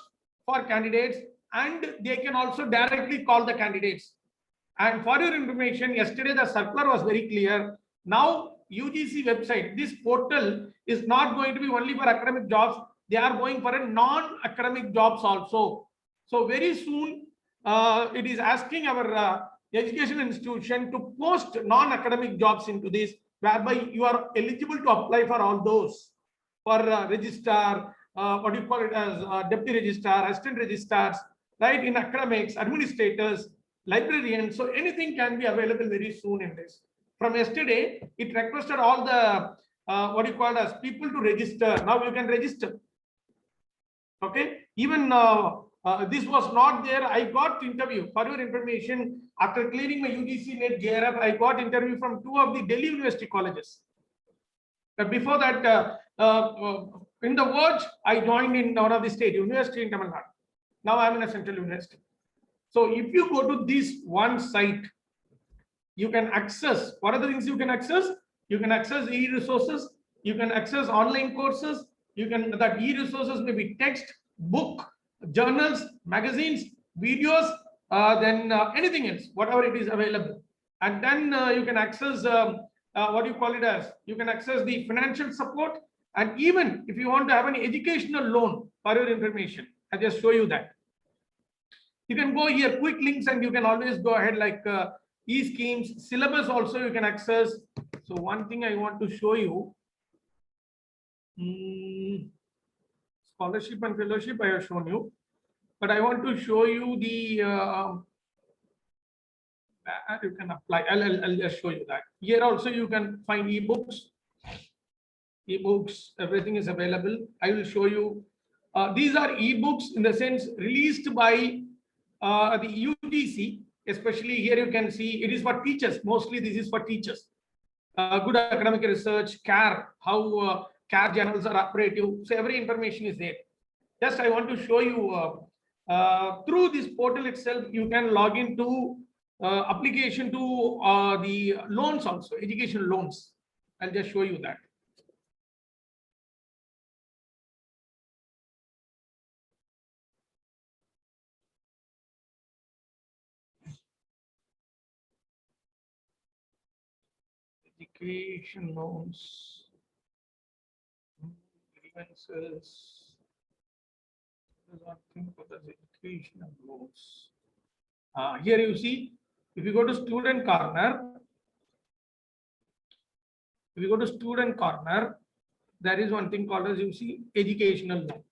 for candidates, and they can also directly call the candidates. And for your information, yesterday the circular was very clear. Now UGC website, this portal is not going to be only for academic jobs. They are going for a non-academic jobs also. So very soon it is asking our education institution to post non-academic jobs into this, whereby you are eligible to apply for all those, for registrar, what you call it as deputy registrar, assistant registrars, right, in academics, administrators, librarians. So anything can be available very soon in this. From yesterday, it requested all the what you call as people to register. Now you can register. Okay, even This was not there. I got interview for your information. After clearing my UGC NET JRF, I got interview from 2 of the Delhi University colleges. Before that, in the Verge, I joined in one of the state university in Tamil Nadu. Now I'm in a central university. So if you go to this one site, you can access, what are the things you can access? You can access e-resources, you can access online courses, you can, that e-resources may be text, book, journals, magazines, videos, then anything else, whatever it is available. And then you can access, what you call it as, you can access the financial support. And even if you want to have an educational loan for your information, I'll just show you that. You can go here, quick links, and you can always go ahead like e-schemes, syllabus also you can access. So one thing I want to show you, scholarship and fellowship I have shown you, but I want to show you the, you can apply, I'll just show you that. Here also you can find ebooks, everything is available. I will show you. These are ebooks in the sense released by the UGC, especially here you can see it is for teachers. Mostly this is for teachers. Good academic research, CARE, how CARE journals are operative. So every information is there. Just I want to show you through this portal itself, you can log into application to the loans also, education loans. I'll just show you that. Education loans, grievances. Education loans. Here you see, if you go to student corner, there is one thing called as, you see, educational loan.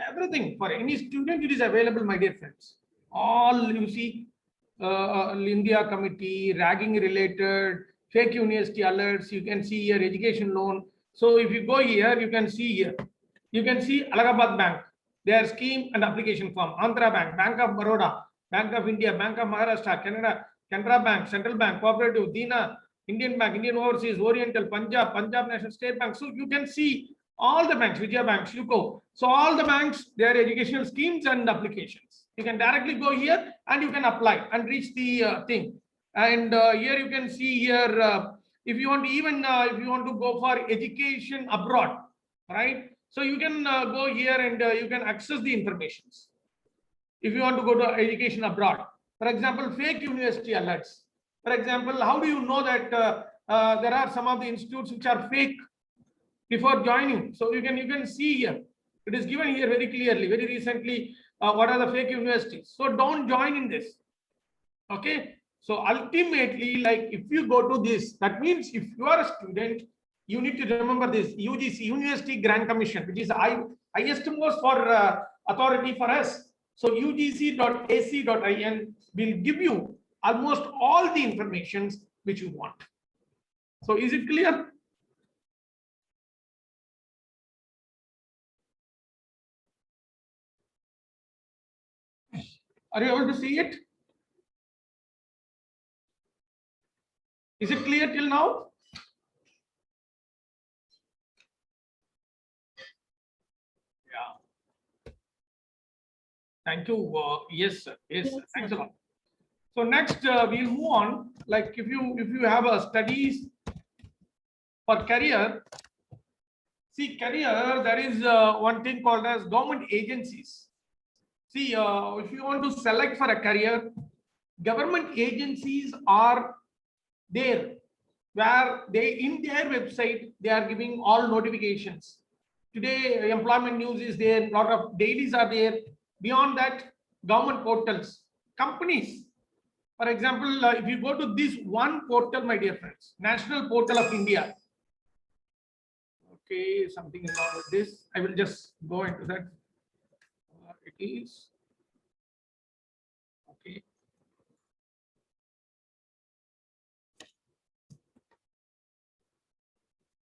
Everything for any student, it is available, my dear friends. All you see, India committee, ragging related, fake university alerts, you can see here education loan. So if you go here, you can see here, you can see Allahabad Bank, their scheme and application form, Andhra Bank, Bank of Baroda, Bank of India, Bank of Maharashtra, Canara Bank, Central Bank, Cooperative, Dina, Indian Bank, Indian Overseas, Oriental, Punjab National State Bank. So you can see all the banks, Vijaya Bank, UCO. So all the banks, their educational schemes and applications. You can directly go here and you can apply and reach the thing. And here you can see here, if you want to even, if you want to go for education abroad, right? So you can go here and you can access the informations. If you want to go to education abroad, for example, fake university alerts. For example, how do you know that there are some of the institutes which are fake before joining? So you can see here, it is given here very clearly, very recently, what are the fake universities. So don't join in this. Okay. So ultimately, like if you go to this, that means if you are a student, you need to remember this UGC, University Grant Commission, which is highest most for authority for us. So ugc.ac.in will give you almost all the informations which you want. So is it clear? Are you able to see it? Is it clear till now? Yeah. Thank you. Yes, sir. Yes, sir. Thanks a lot. So next we'll move on. Like if you have a studies for career, see career, there is one thing called as government agencies. See, if you want to select for a career, government agencies are there where they in their website they are giving all notifications. Today employment news is there, a lot of dailies are there. Beyond that, government portals, companies. For example, if you go to this one portal, my dear friends, National Portal of India. Okay, something is wrong with this. I will just go into that. It is okay.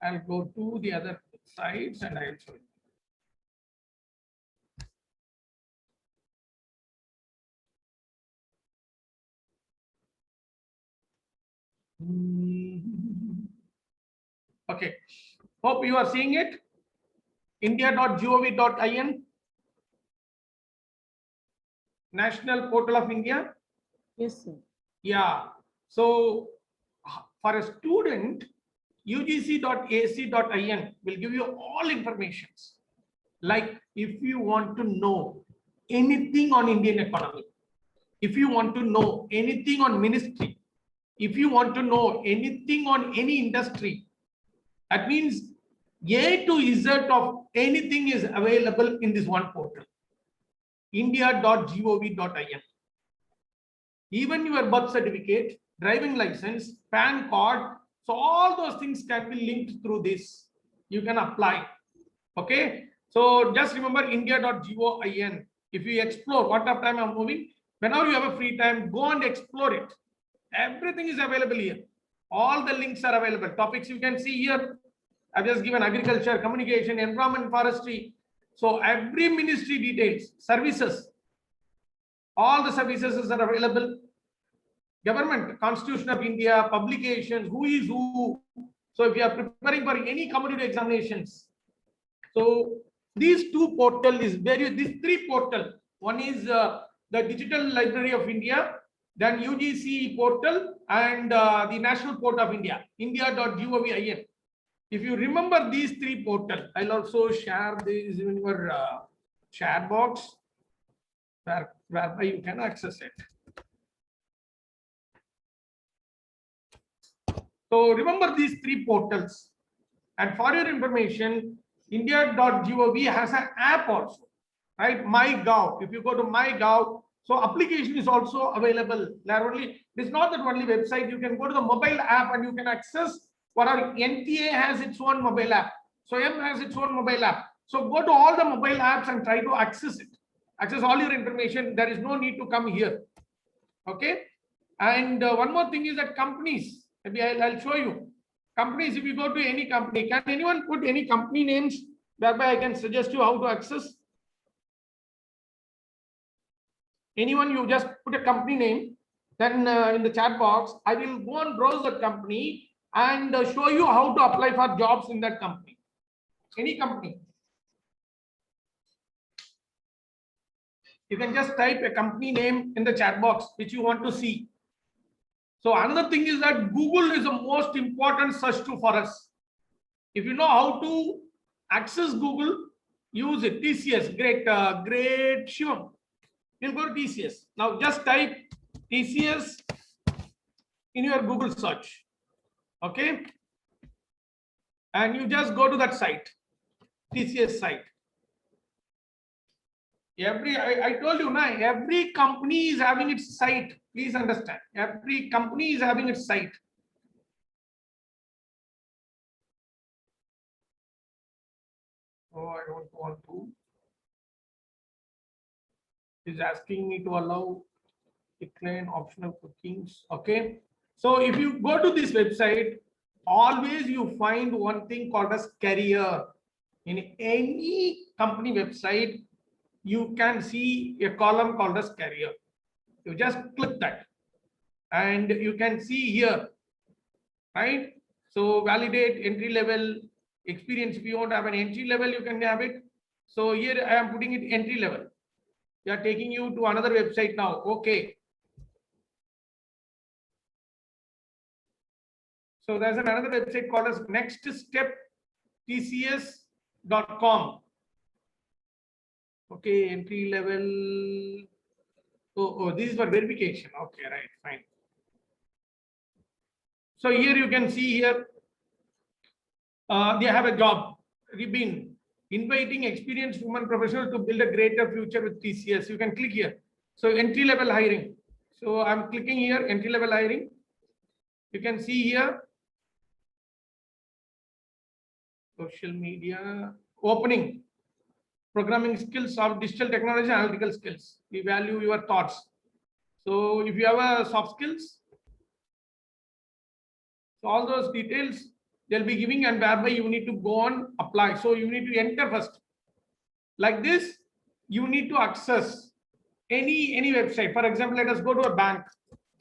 I'll go to the other sites and I'll show you. Okay. Hope you are seeing it. India.gov.in, National Portal of India. Yes, sir. Yeah. So for a student, ugc.ac.in will give you all informations. Like if you want to know anything on Indian economy, if you want to know anything on ministry, if you want to know anything on any industry, that means A to Z of anything is available in this one portal, india.gov.in. Even your birth certificate, driving license, PAN card, so all those things can be linked through this. You can apply. Okay. So just remember india.gov.in. If you explore, what of time I'm moving, whenever you have a free time, go and explore it. Everything is available here. All the links are available. Topics you can see here. I've just given agriculture, communication, environment, forestry. So every ministry details, services, all the services are available. Government, Constitution of India, publications, who is who. So if you are preparing for any competitive examinations, so these two portal is these three portal. One is the Digital Library of India, then UGC portal, and the National Portal of India, india.gov.in. If you remember these three portal, I'll also share this in your chat box whereby you can access it. So remember these three portals. And for your information, India.gov has an app also, right? MyGov. If you go to MyGov, so application is also available. It's not that only website. You can go to the mobile app and you can access. What our NTA has its own mobile app. So M has its own mobile app. So go to all the mobile apps and try to access it. Access all your information. There is no need to come here. Okay. And one more thing is that companies. Maybe I'll show you. Companies, if you go to any company, can anyone put any company names whereby I can suggest you how to access? Anyone, you just put a company name, then in the chat box, I will go and browse that company and show you how to apply for jobs in that company. Any company. You can just type a company name in the chat box which you want to see. So another thing is that Google is the most important search tool for us. If you know how to access Google, use it. TCS, great Shivam. You'll go to TCS. Now just type TCS in your Google search. Okay. And you just go to that site, TCS site. I told you now, every company is having its site. Please understand. Every company is having its site. Oh, I don't want to. Is asking me to allow decline optional bookings. Okay. So if you go to this website, always you find one thing called as career. In any company website, you can see a column called as career. You just click that and you can see here, right? So validate entry level experience. If you want to have an entry level, you can have it. So here I am putting it entry level. They are taking you to another website now. Okay. So there's another website called as nextsteptcs.com. Okay, entry level. Oh, this is for verification. Okay, right, fine. So here you can see here, they have a job. Ribbon, inviting experienced women professionals to build a greater future with TCS. You can click here. So entry level hiring. So I'm clicking here, entry level hiring. You can see here, social media, opening, programming skills of digital technology, analytical skills. We value your thoughts. So if you have a soft skills, so all those details they'll be giving, and whereby you need to go on apply. So you need to enter first. Like this, you need to access any website. For example, let us go to a bank,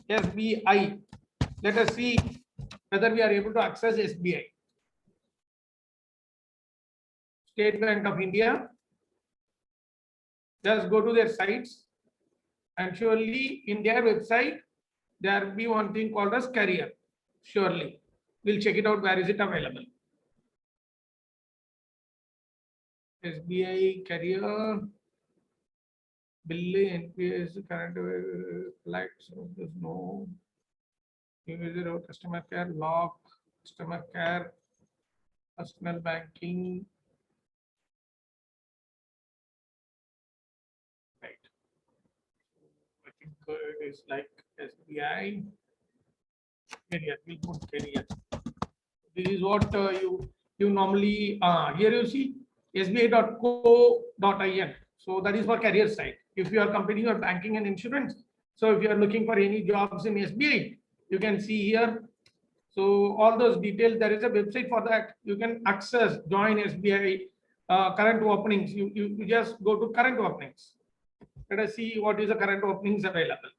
SBI. Let us see whether we are able to access SBI. State Bank of India. Just go to their sites, and surely in their website, there will be one thing called as career. Surely. We'll check it out. Where is it available? SBI career. Billing, NPS, current flights. There's no user customer care, log, customer care, personal banking. Right. I think it is like SBI. Career, we'll put career. This is what you normally here you see sbi.co.in. So that is for career side. If you are completing your banking and insurance, so if you are looking for any jobs in SBI, you can see here. So all those details, there is a website for that. You can access, join SBI current openings. You just go to current openings. Let us see what is the current openings available.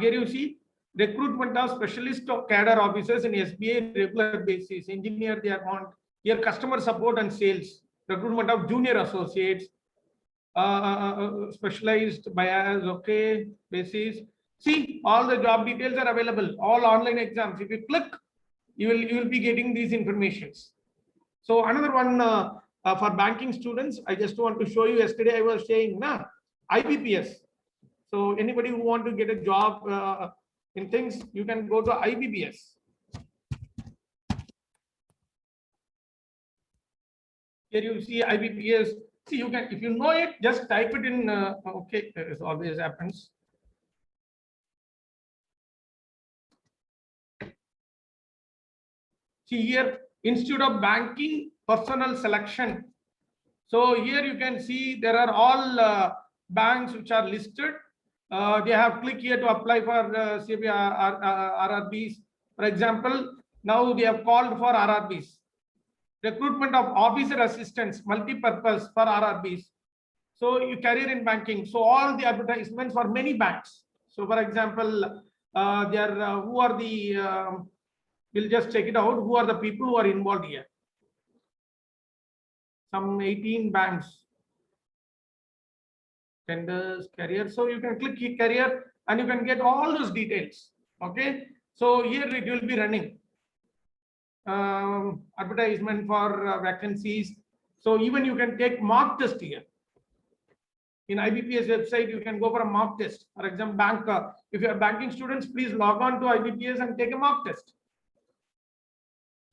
Here you see recruitment of specialist or cadre officers in SBI regular basis. Engineer they are want. Here customer support and sales. Recruitment of junior associates. Specialized bias, okay, basis. See, all the job details are available, all online exams. If you click, you will be getting these informations. So another one for banking students, I just want to show you. Yesterday I was saying, IBPS. So anybody who want to get a job in things, you can go to IBPS. Here you see IBPS. See, you can, if you know it, just type it in. Okay, it always happens. See here, Institute of Banking Personnel Selection. So here you can see there are all banks which are listed. They have click here to apply for RRBs. For example, now they have called for RRBs. Recruitment of officer assistants, multi-purpose for RRBs. So you career in banking. So all the advertisements for many banks. So for example, there who are the we'll just check it out. Who are the people who are involved here? Some 18 banks. Tenders, career. So you can click career and you can get all those details. Okay. So here it will be running. Advertisement for vacancies. So even you can take mock test here. In IBPS website, you can go for a mock test. For example, bank. If you are banking students, please log on to IBPS and take a mock test.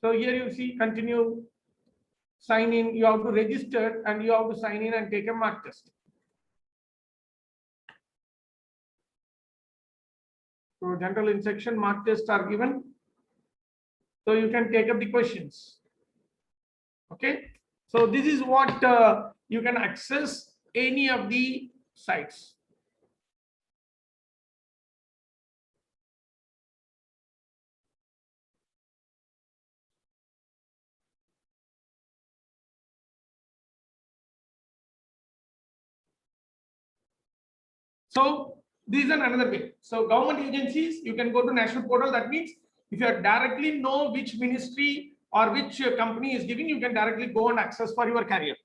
So here you see continue, sign in. You have to register and you have to sign in and take a mock test. So general instruction mock tests are given. So you can take up the questions. Okay. So this is what you can access any of the sites. So this is another way. So government agencies, you can go to national portal. That means if you directly know which ministry or which company is giving, you can directly go and access for your career.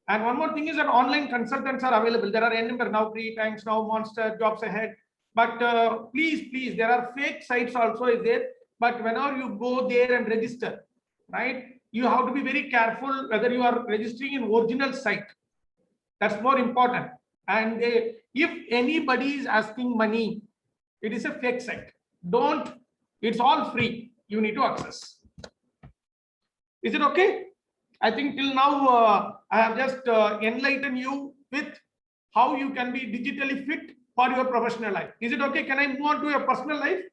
And one more thing is that online consultants are available. There are a number now, Pre-Tanks, now Monster, Jobs Ahead. But please, there are fake sites also is there. But whenever you go there and register, right, you have to be very careful whether you are registering in original site. That's more important. And if anybody is asking money, it is a fake site. Don't. It's all free. You need to access. Is it okay? I think till now I have just enlightened you with how you can be digitally fit for your professional life. Is it okay? Can I move on to your personal life?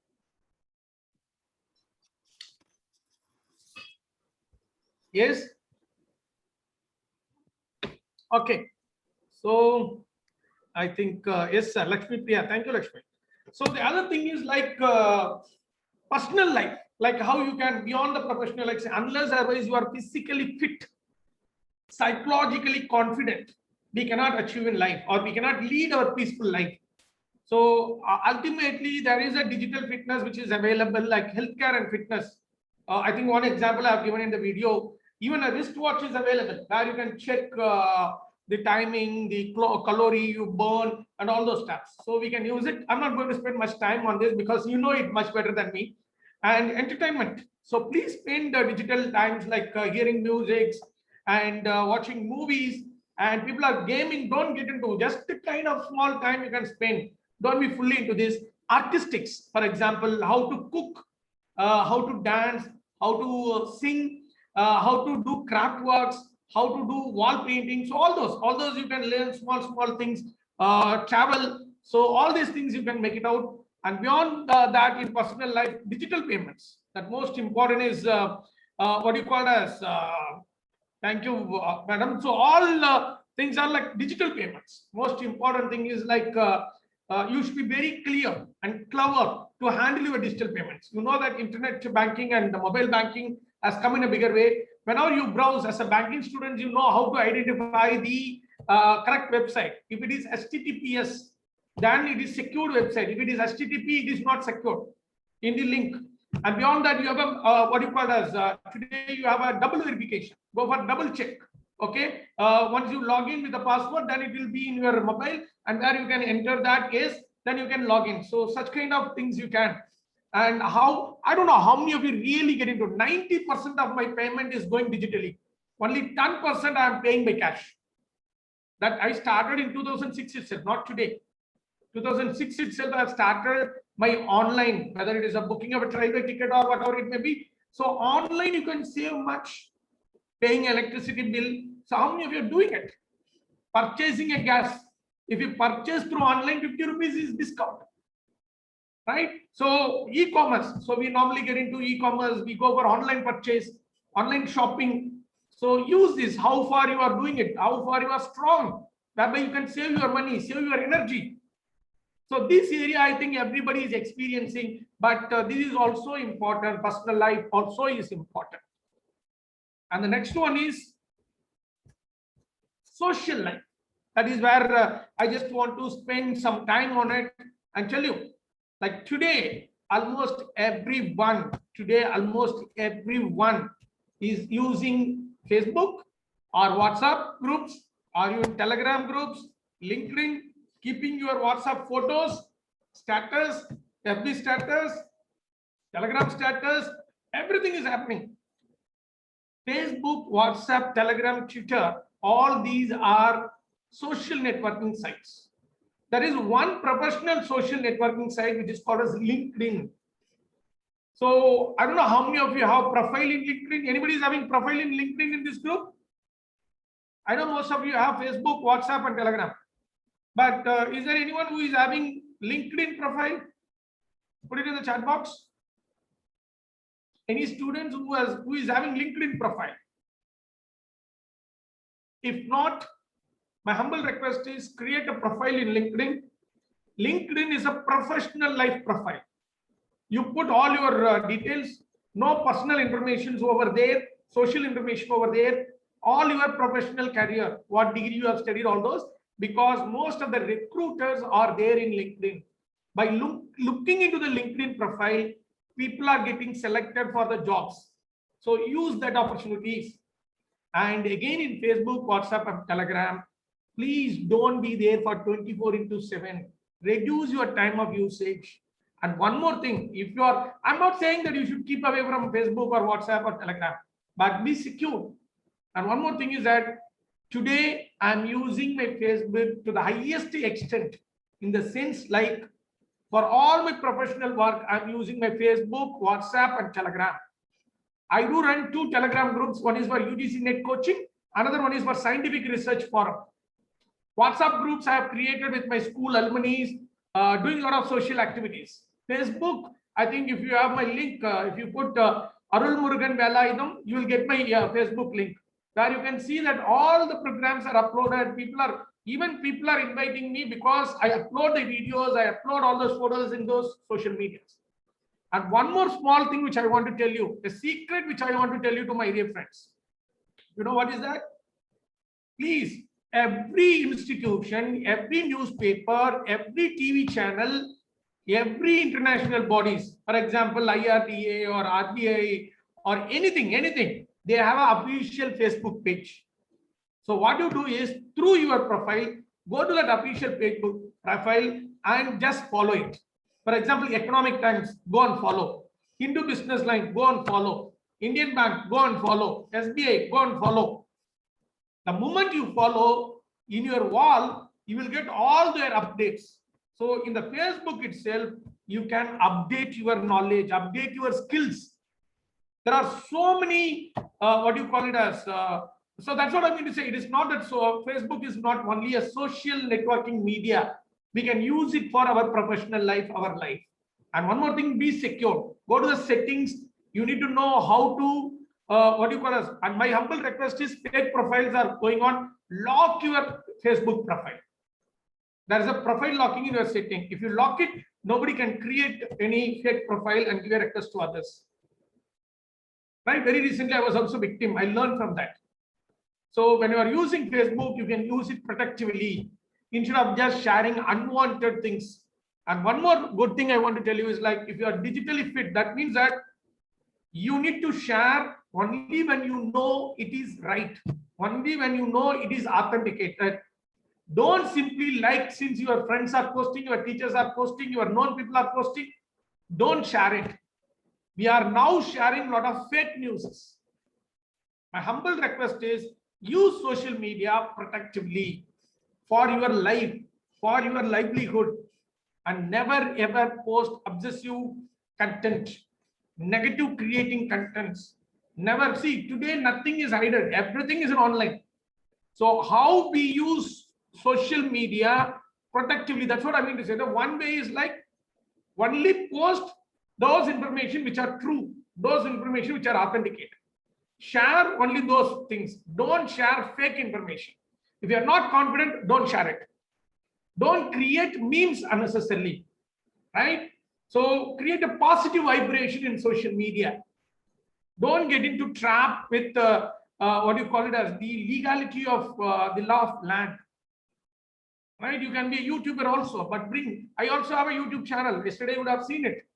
Yes. Okay. So I think yes, sir. Lakshmi Priya. Thank you, Lakshmi. So the other thing is like personal life, like how you can beyond the professional life, unless otherwise you are physically fit, psychologically confident, we cannot achieve in life or we cannot lead our peaceful life. So ultimately, there is a digital fitness which is available, like healthcare and fitness. I think one example I've given in the video, even a wristwatch is available where you can check the timing, the calorie you burn, and all those stuff. So we can use it. I'm not going to spend much time on this because you know it much better than me. And entertainment. So please spend digital times like hearing music and watching movies. And people are gaming. Don't get into just the kind of small time you can spend. Don't be fully into this. Artistics, for example, how to cook, how to dance, how to sing, how to do craft works, how to do wall painting. So all those you can learn small things, travel. So all these things you can make it out. And beyond that, in personal life, digital payments. That most important is what you call as. Thank you, madam. So all things are like digital payments. Most important thing is like you should be very clear and clever to handle your digital payments. You know that internet banking and the mobile banking has come in a bigger way. Whenever you browse as a banking student, you know how to identify the correct website. If it is HTTPS, then it is secured website. If it is HTTP, it is not secured in the link. And beyond that, you have a what you call as today you have a double verification. Go for double check. Okay. Once you log in with the password, then it will be in your mobile, and where you can enter that case, then you can log in. So such kind of things you can. And how, I don't know how many of you really get into 90% of my payment is going digitally. Only 10% I am paying by cash. That I started in 2006 itself, not today. 2006 itself, I have started my online, whether it is a booking of a railway ticket or whatever it may be. So online you can save much, paying electricity bill. So how many of you are doing it? Purchasing a gas. If you purchase through online, 50 rupees is discount. Right? So e-commerce. So we normally get into e-commerce. We go for online purchase, online shopping. So use this, how far you are doing it, how far you are strong, whereby you can save your money, save your energy. So this area, I think everybody is experiencing, but this is also important. Personal life also is important. And the next one is social life. That is where I just want to spend some time on it and tell you, like today, almost everyone is using Facebook or WhatsApp groups, or even Telegram groups, LinkedIn, keeping your WhatsApp photos, status, FB status, Telegram status, everything is happening. Facebook, WhatsApp, Telegram, Twitter, all these are social networking sites. There is one professional social networking site which is called as LinkedIn. So I don't know how many of you have profile in LinkedIn. Anybody is having profile in LinkedIn in this group? I know most of you have Facebook, WhatsApp, and Telegram. But is there anyone who is having LinkedIn profile? Put it in the chat box. Any students who is having LinkedIn profile? If not, my humble request is create a profile in LinkedIn. LinkedIn is a professional life profile. You put all your details, no personal information over there, social information over there, all your professional career, what degree you have studied, all those, because most of the recruiters are there in LinkedIn. By looking into the LinkedIn profile, people are getting selected for the jobs. So use that opportunities. And again, in Facebook, WhatsApp, and Telegram, please don't be there for 24/7. Reduce your time of usage. And one more thing, if you are, I'm not saying that you should keep away from Facebook or WhatsApp or Telegram, but be secure. And one more thing is that today I'm using my Facebook to the highest extent, in the sense like for all my professional work, I'm using my Facebook, WhatsApp, and Telegram. I do run 2 Telegram groups. One is for UGC Net Coaching. Another one is for Scientific Research Forum. WhatsApp groups I have created with my school alumni, doing a lot of social activities. Facebook, I think if you have my link, if you put Arul Murugan Velayudham, you will get my Facebook link, where you can see that all the programs are uploaded. People are inviting me because I upload the videos, I upload all those photos in those social medias. And one more small thing which I want to tell you, a secret which I want to tell you to my dear friends. You know what is that? Please every institution, every newspaper, every TV channel, every international bodies, for example, IRDA or RBI or anything, they have an official Facebook page. So what you do is through your profile, go to that official Facebook profile and just follow it. For example, Economic Times, go and follow. Hindu Business Line, go and follow. Indian Bank, go and follow. SBI, go and follow. The moment you follow in your wall, you will get all their updates. So in the Facebook itself, you can update your knowledge, update your skills. There are so many, what do you call it as, so that's what I'm going to say. It is not that so Facebook is not only a social networking media. We can use it for our professional life, our life. And one more thing, be secure. Go to the settings. You need to know how to, what do you call us? And my humble request is fake profiles are going on. Lock your Facebook profile. There is a profile locking in your setting. If you lock it, nobody can create any fake profile and give a request to others. Right? Very recently, I was also victim. I learned from that. So when you are using Facebook, you can use it protectively instead of just sharing unwanted things. And one more good thing I want to tell you is like, if you are digitally fit, that means that you need to share only when you know it is right, only when you know it is authenticated. Don't simply like, since your friends are posting, your teachers are posting, your known people are posting, don't share it. We are now sharing a lot of fake news. My humble request is use social media protectively for your life, for your livelihood, and never ever post obsessive content, negative creating contents. Never. See, today nothing is hidden, everything is online. So how we use social media protectively, that's what I mean to say. The one way is like only post those information which are true, those information which are authenticated. Share only those things. Don't share fake information. If you are not confident, don't share it. Don't create memes unnecessarily, right? So create a positive vibration in social media. Don't get into trap with what you call it as the legality of the law of land, right? You can be a YouTuber also, but I also have a YouTube channel. Yesterday you would have seen it,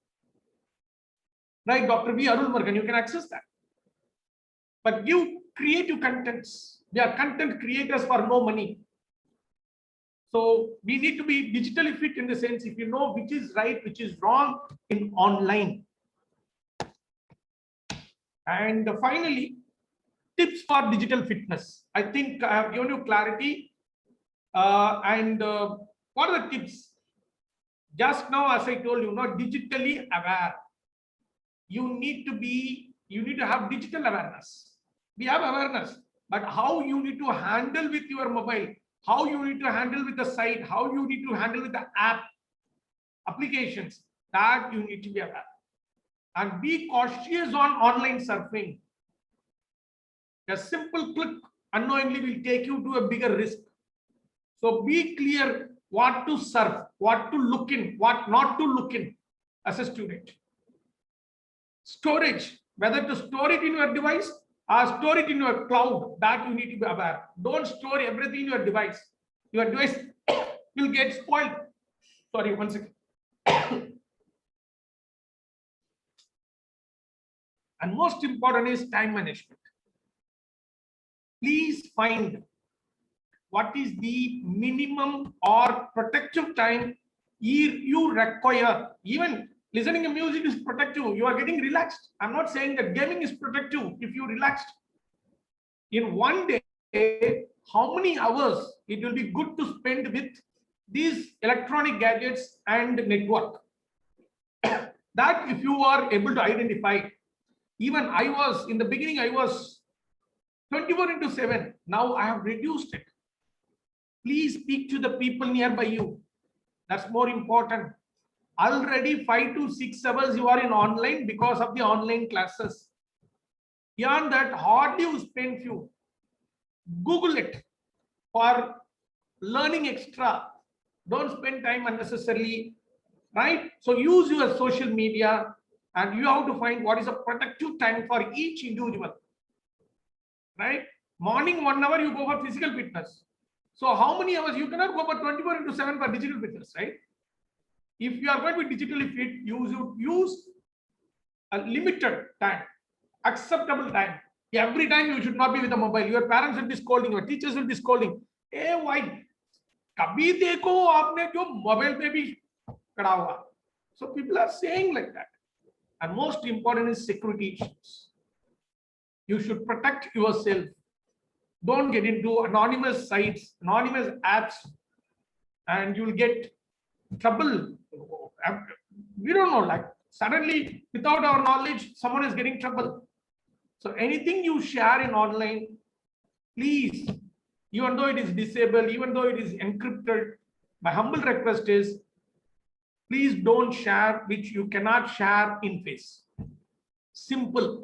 right? Dr. V. Arulmurugan, you can access that. But give creative contents. We are content creators for no money. So we need to be digitally fit in the sense, if you know which is right, which is wrong in online. And finally, tips for digital fitness. I think I have given you clarity. What are the tips? Just now, as I told you, not digitally aware. You need to have digital awareness. We have awareness, but how you need to handle with your mobile, how you need to handle with the site, how you need to handle with the applications, that you need to be aware. And be cautious on online surfing. A simple click unknowingly will take you to a bigger risk. So be clear what to surf, what to look in, what not to look in as a student. Storage, whether to store it in your device or store it in your cloud, that you need to be aware. Don't store everything in your device. Your device will get spoiled. Sorry, one second. And most important is time management. Please find what is the minimum or protective time you require. Even listening to music is protective. You are getting relaxed. I'm not saying that gaming is protective if you relaxed. In one day, how many hours it will be good to spend with these electronic gadgets and network? That if you are able to identify. Even I was, in the beginning, I was 24/7. Now I have reduced it. Please speak to the people nearby you. That's more important. Already 5 to 6 hours you are in online because of the online classes. Beyond that, hardly you spend few. Google it for learning extra. Don't spend time unnecessarily, right? So use your social media and you have to find what is a productive time for each individual, right? Morning 1 hour you go for physical fitness. So how many hours? You cannot go for 24/7 for digital fitness, right? If you are going to be digitally fit, you should use a limited time, acceptable time. Every time you should not be with a mobile. Your parents will be scolding, your teachers will be scolding. Hey, why? कभी देखो आपने जो mobile पे भी करा हुआ. So people are saying like that. And most important is security issues. You should protect yourself. Don't get into anonymous sites, anonymous apps, and you'll get trouble. We don't know, like suddenly without our knowledge, someone is getting trouble. So anything you share in online, please, even though it is disabled, even though it is encrypted, my humble request is, please don't share which you cannot share in face. Simple.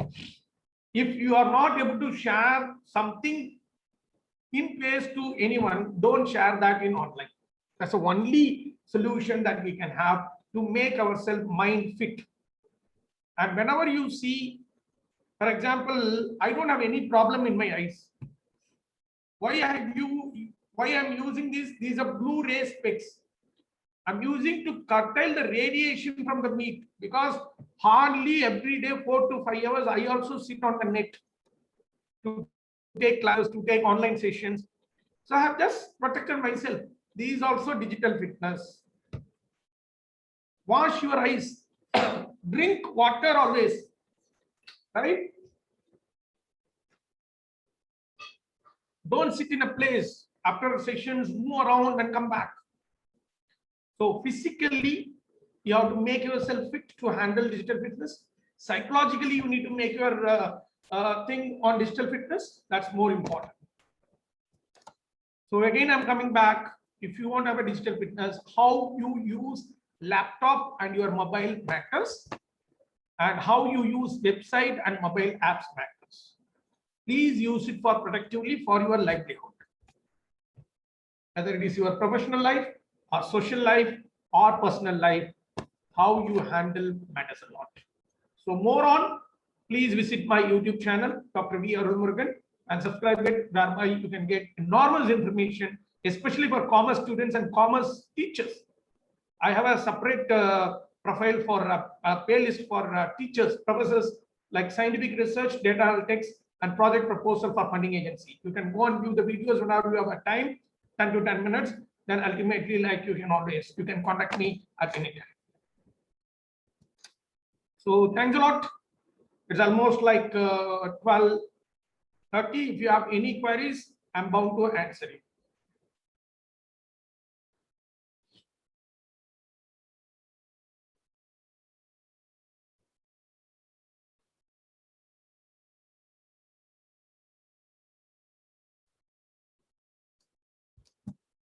If you are not able to share something in face to anyone, don't share that in online. That's the only solution that we can have to make ourselves mind fit. And whenever you see, for example, I don't have any problem in my eyes. Why I'm using this? These are Blu-ray specs. I'm using to curtail the radiation from the meat, because hardly every day 4 to 5 hours I also sit on the net to take classes, to take online sessions. So I have just protected myself. These also digital fitness. Wash your eyes. Drink water always. Right? Don't sit in a place. After sessions, move around and come back. So physically, you have to make yourself fit to handle digital fitness. Psychologically, you need to make your thing on digital fitness. That's more important. So again, I'm coming back. If you want to have a digital fitness, how you use laptop and your mobile matters, and how you use website and mobile apps matters. Please use it for productively for your livelihood. Whether it is your professional life or social life or personal life, how you handle matters a lot. So more on, please visit my YouTube channel, Dr. V. Arulmurugan, and subscribe it, whereby you can get enormous information, especially for commerce students and commerce teachers. I have a separate profile for a playlist for teachers, professors, like scientific research, data analytics, and project proposal for funding agency. You can go and view the videos whenever you have a time, 10 to 10 minutes. Then ultimately, like you can contact me at any time. So thanks a lot. It's almost like 12:30. If you have any queries, I'm bound to answer you.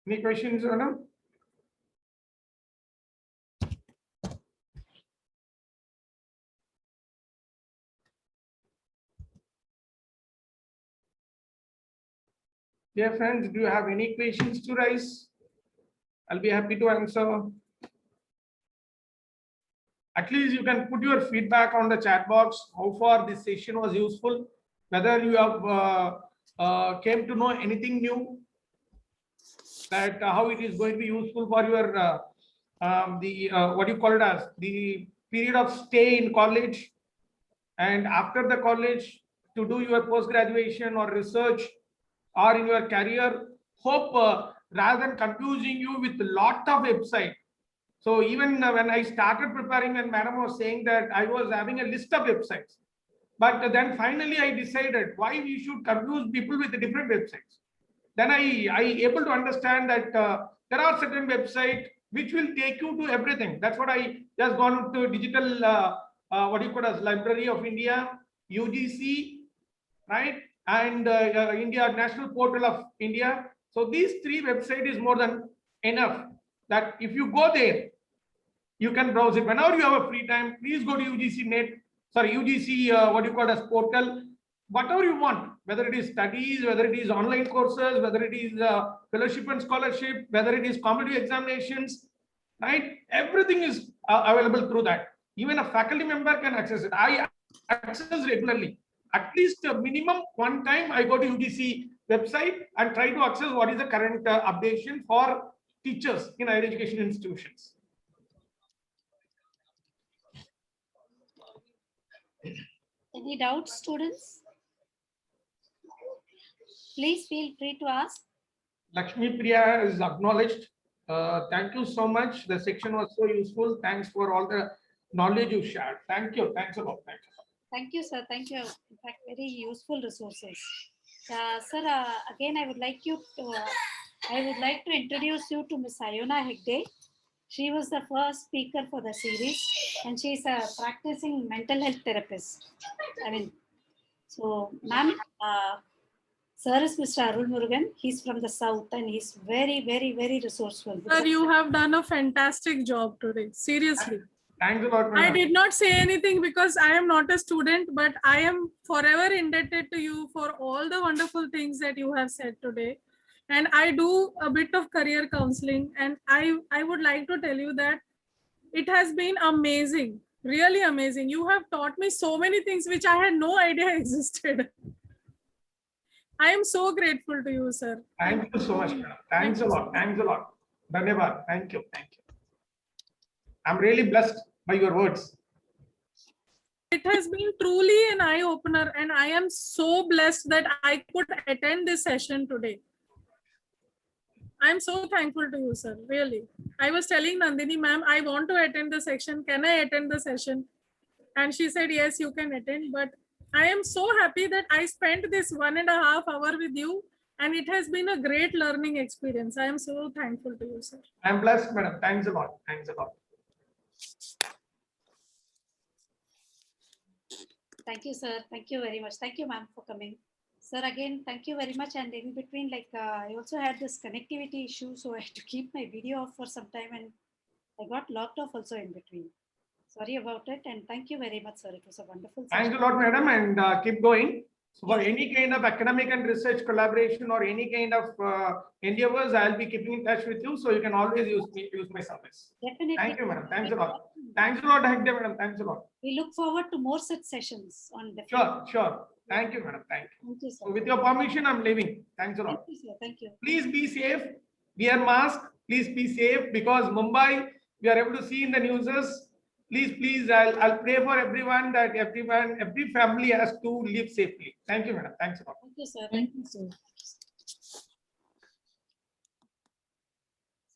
Any questions, Anam? Dear friends, do you have any questions to raise? I'll be happy to answer. At least you can put your feedback on the chat box, how far this session was useful, whether you have came to know anything new, that how it is going to be useful for your what you call it as the period of stay in college, and after the college to do your post graduation or research or in your career. Hope rather than confusing you with a lot of websites. So even when I started preparing, and madam was saying that I was having a list of websites, but then finally I decided why we should confuse people with the different websites. Then I able to understand that there are certain websites which will take you to everything. That's what I just gone to digital what you call as Library of India, UGC, right, and India National Portal of India. So these three websites is more than enough. That if you go there, you can browse it. Whenever you have a free time, please go to UGC net, sorry, UGC what you call as portal, whatever you want, whether it is studies, whether it is online courses, whether it is fellowship and scholarship, whether it is competitive examinations, right? Everything is available through that. Even a faculty member can access it. I access regularly. At least minimum one time I go to UGC website and try to access what is the current updation for teachers in higher education institutions. Any doubts, students? Please feel free to ask. Lakshmi Priya is acknowledged. Thank you so much. The section was so useful. Thanks for all the knowledge you shared. Thank you. Thanks a lot. Thank you. Thank you, sir. Thank you. In fact, very useful resources. Sir, again, I would like to introduce you to Miss Ayona Hegde. She was the first speaker for the series, and she's a practicing mental health therapist. Ma'am, sir is Mr. Arul Murugan. He's from the south, and he's very, very, very resourceful. Sir, you have done a fantastic job today. Seriously. Thanks a lot. I Madam. did not say anything because I am not a student, but I am forever indebted to you for all the wonderful things that you have said today. And I do a bit of career counseling, and I would like to tell you that it has been amazing, really amazing. You have taught me so many things which I had no idea existed. I am so grateful to you, sir. Thank you so much, madam. Thanks a lot. Thanks a lot. Dhanyavad. Thank you. Thank you. I'm really blessed by your words. It has been truly an eye-opener, and I am so blessed that I could attend this session today. I'm so thankful to you, sir, really. I was telling Nandini, ma'am, I want to attend the section. Can I attend the session? And she said, yes, you can attend. But I am so happy that I spent this 1.5 hours with you, and it has been a great learning experience. I am so thankful to you, sir. I'm blessed, madam. Thanks a lot. Thanks a lot. Thank you, sir. Thank you very much. Thank you, ma'am, for coming. Sir, again, thank you very much. And in between, I also had this connectivity issue, so I had to keep my video off for some time, and I got locked off also in between. Sorry about it, and thank you very much, sir. It was a wonderful session. Thanks a lot, madam, and keep going. So for any kind of academic and research collaboration or any kind of endeavors, I'll be keeping in touch with you. So you can always use my service. Definitely. Thank you, madam. Thanks a lot. Thanks a lot, Hegde, madam. Thanks a lot. We look forward to more such sessions on the. Sure. Thank you, madam. Thank you. Thank you, sir. So with your permission, I'm leaving. Thanks a lot. Thank you, sir. Thank you. Please be safe. Wear mask. Please be safe, because Mumbai, we are able to see in the newses. Please, I'll pray for everyone that every family has to live safely. Thank you, madam. Thanks a lot. Thank you, sir. Thank you, sir.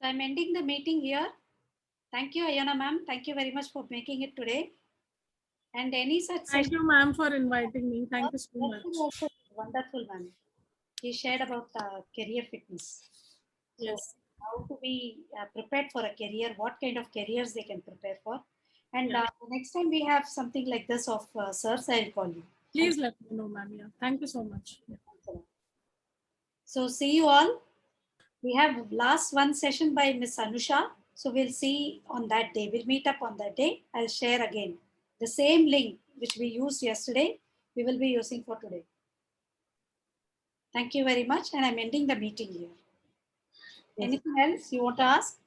So I'm ending the meeting here. Thank you, Ayana ma'am. Thank you very much for making it today. And any such Thank you, ma'am, for inviting me. Thank you so much. Also wonderful, ma'am. He shared about career fitness. Yes. How to be prepared for a career, what kind of careers they can prepare for. And next time we have something like this of sirs, I'll call you. Please let me know, ma'am. Yeah. Thank you so much. Yeah. So see you all. We have last one session by Miss Anusha. So we'll see on that day. We'll meet up on that day. I'll share again. The same link which we used yesterday, we will be using for today. Thank you very much. And I'm ending the meeting here. Anything else you want to ask?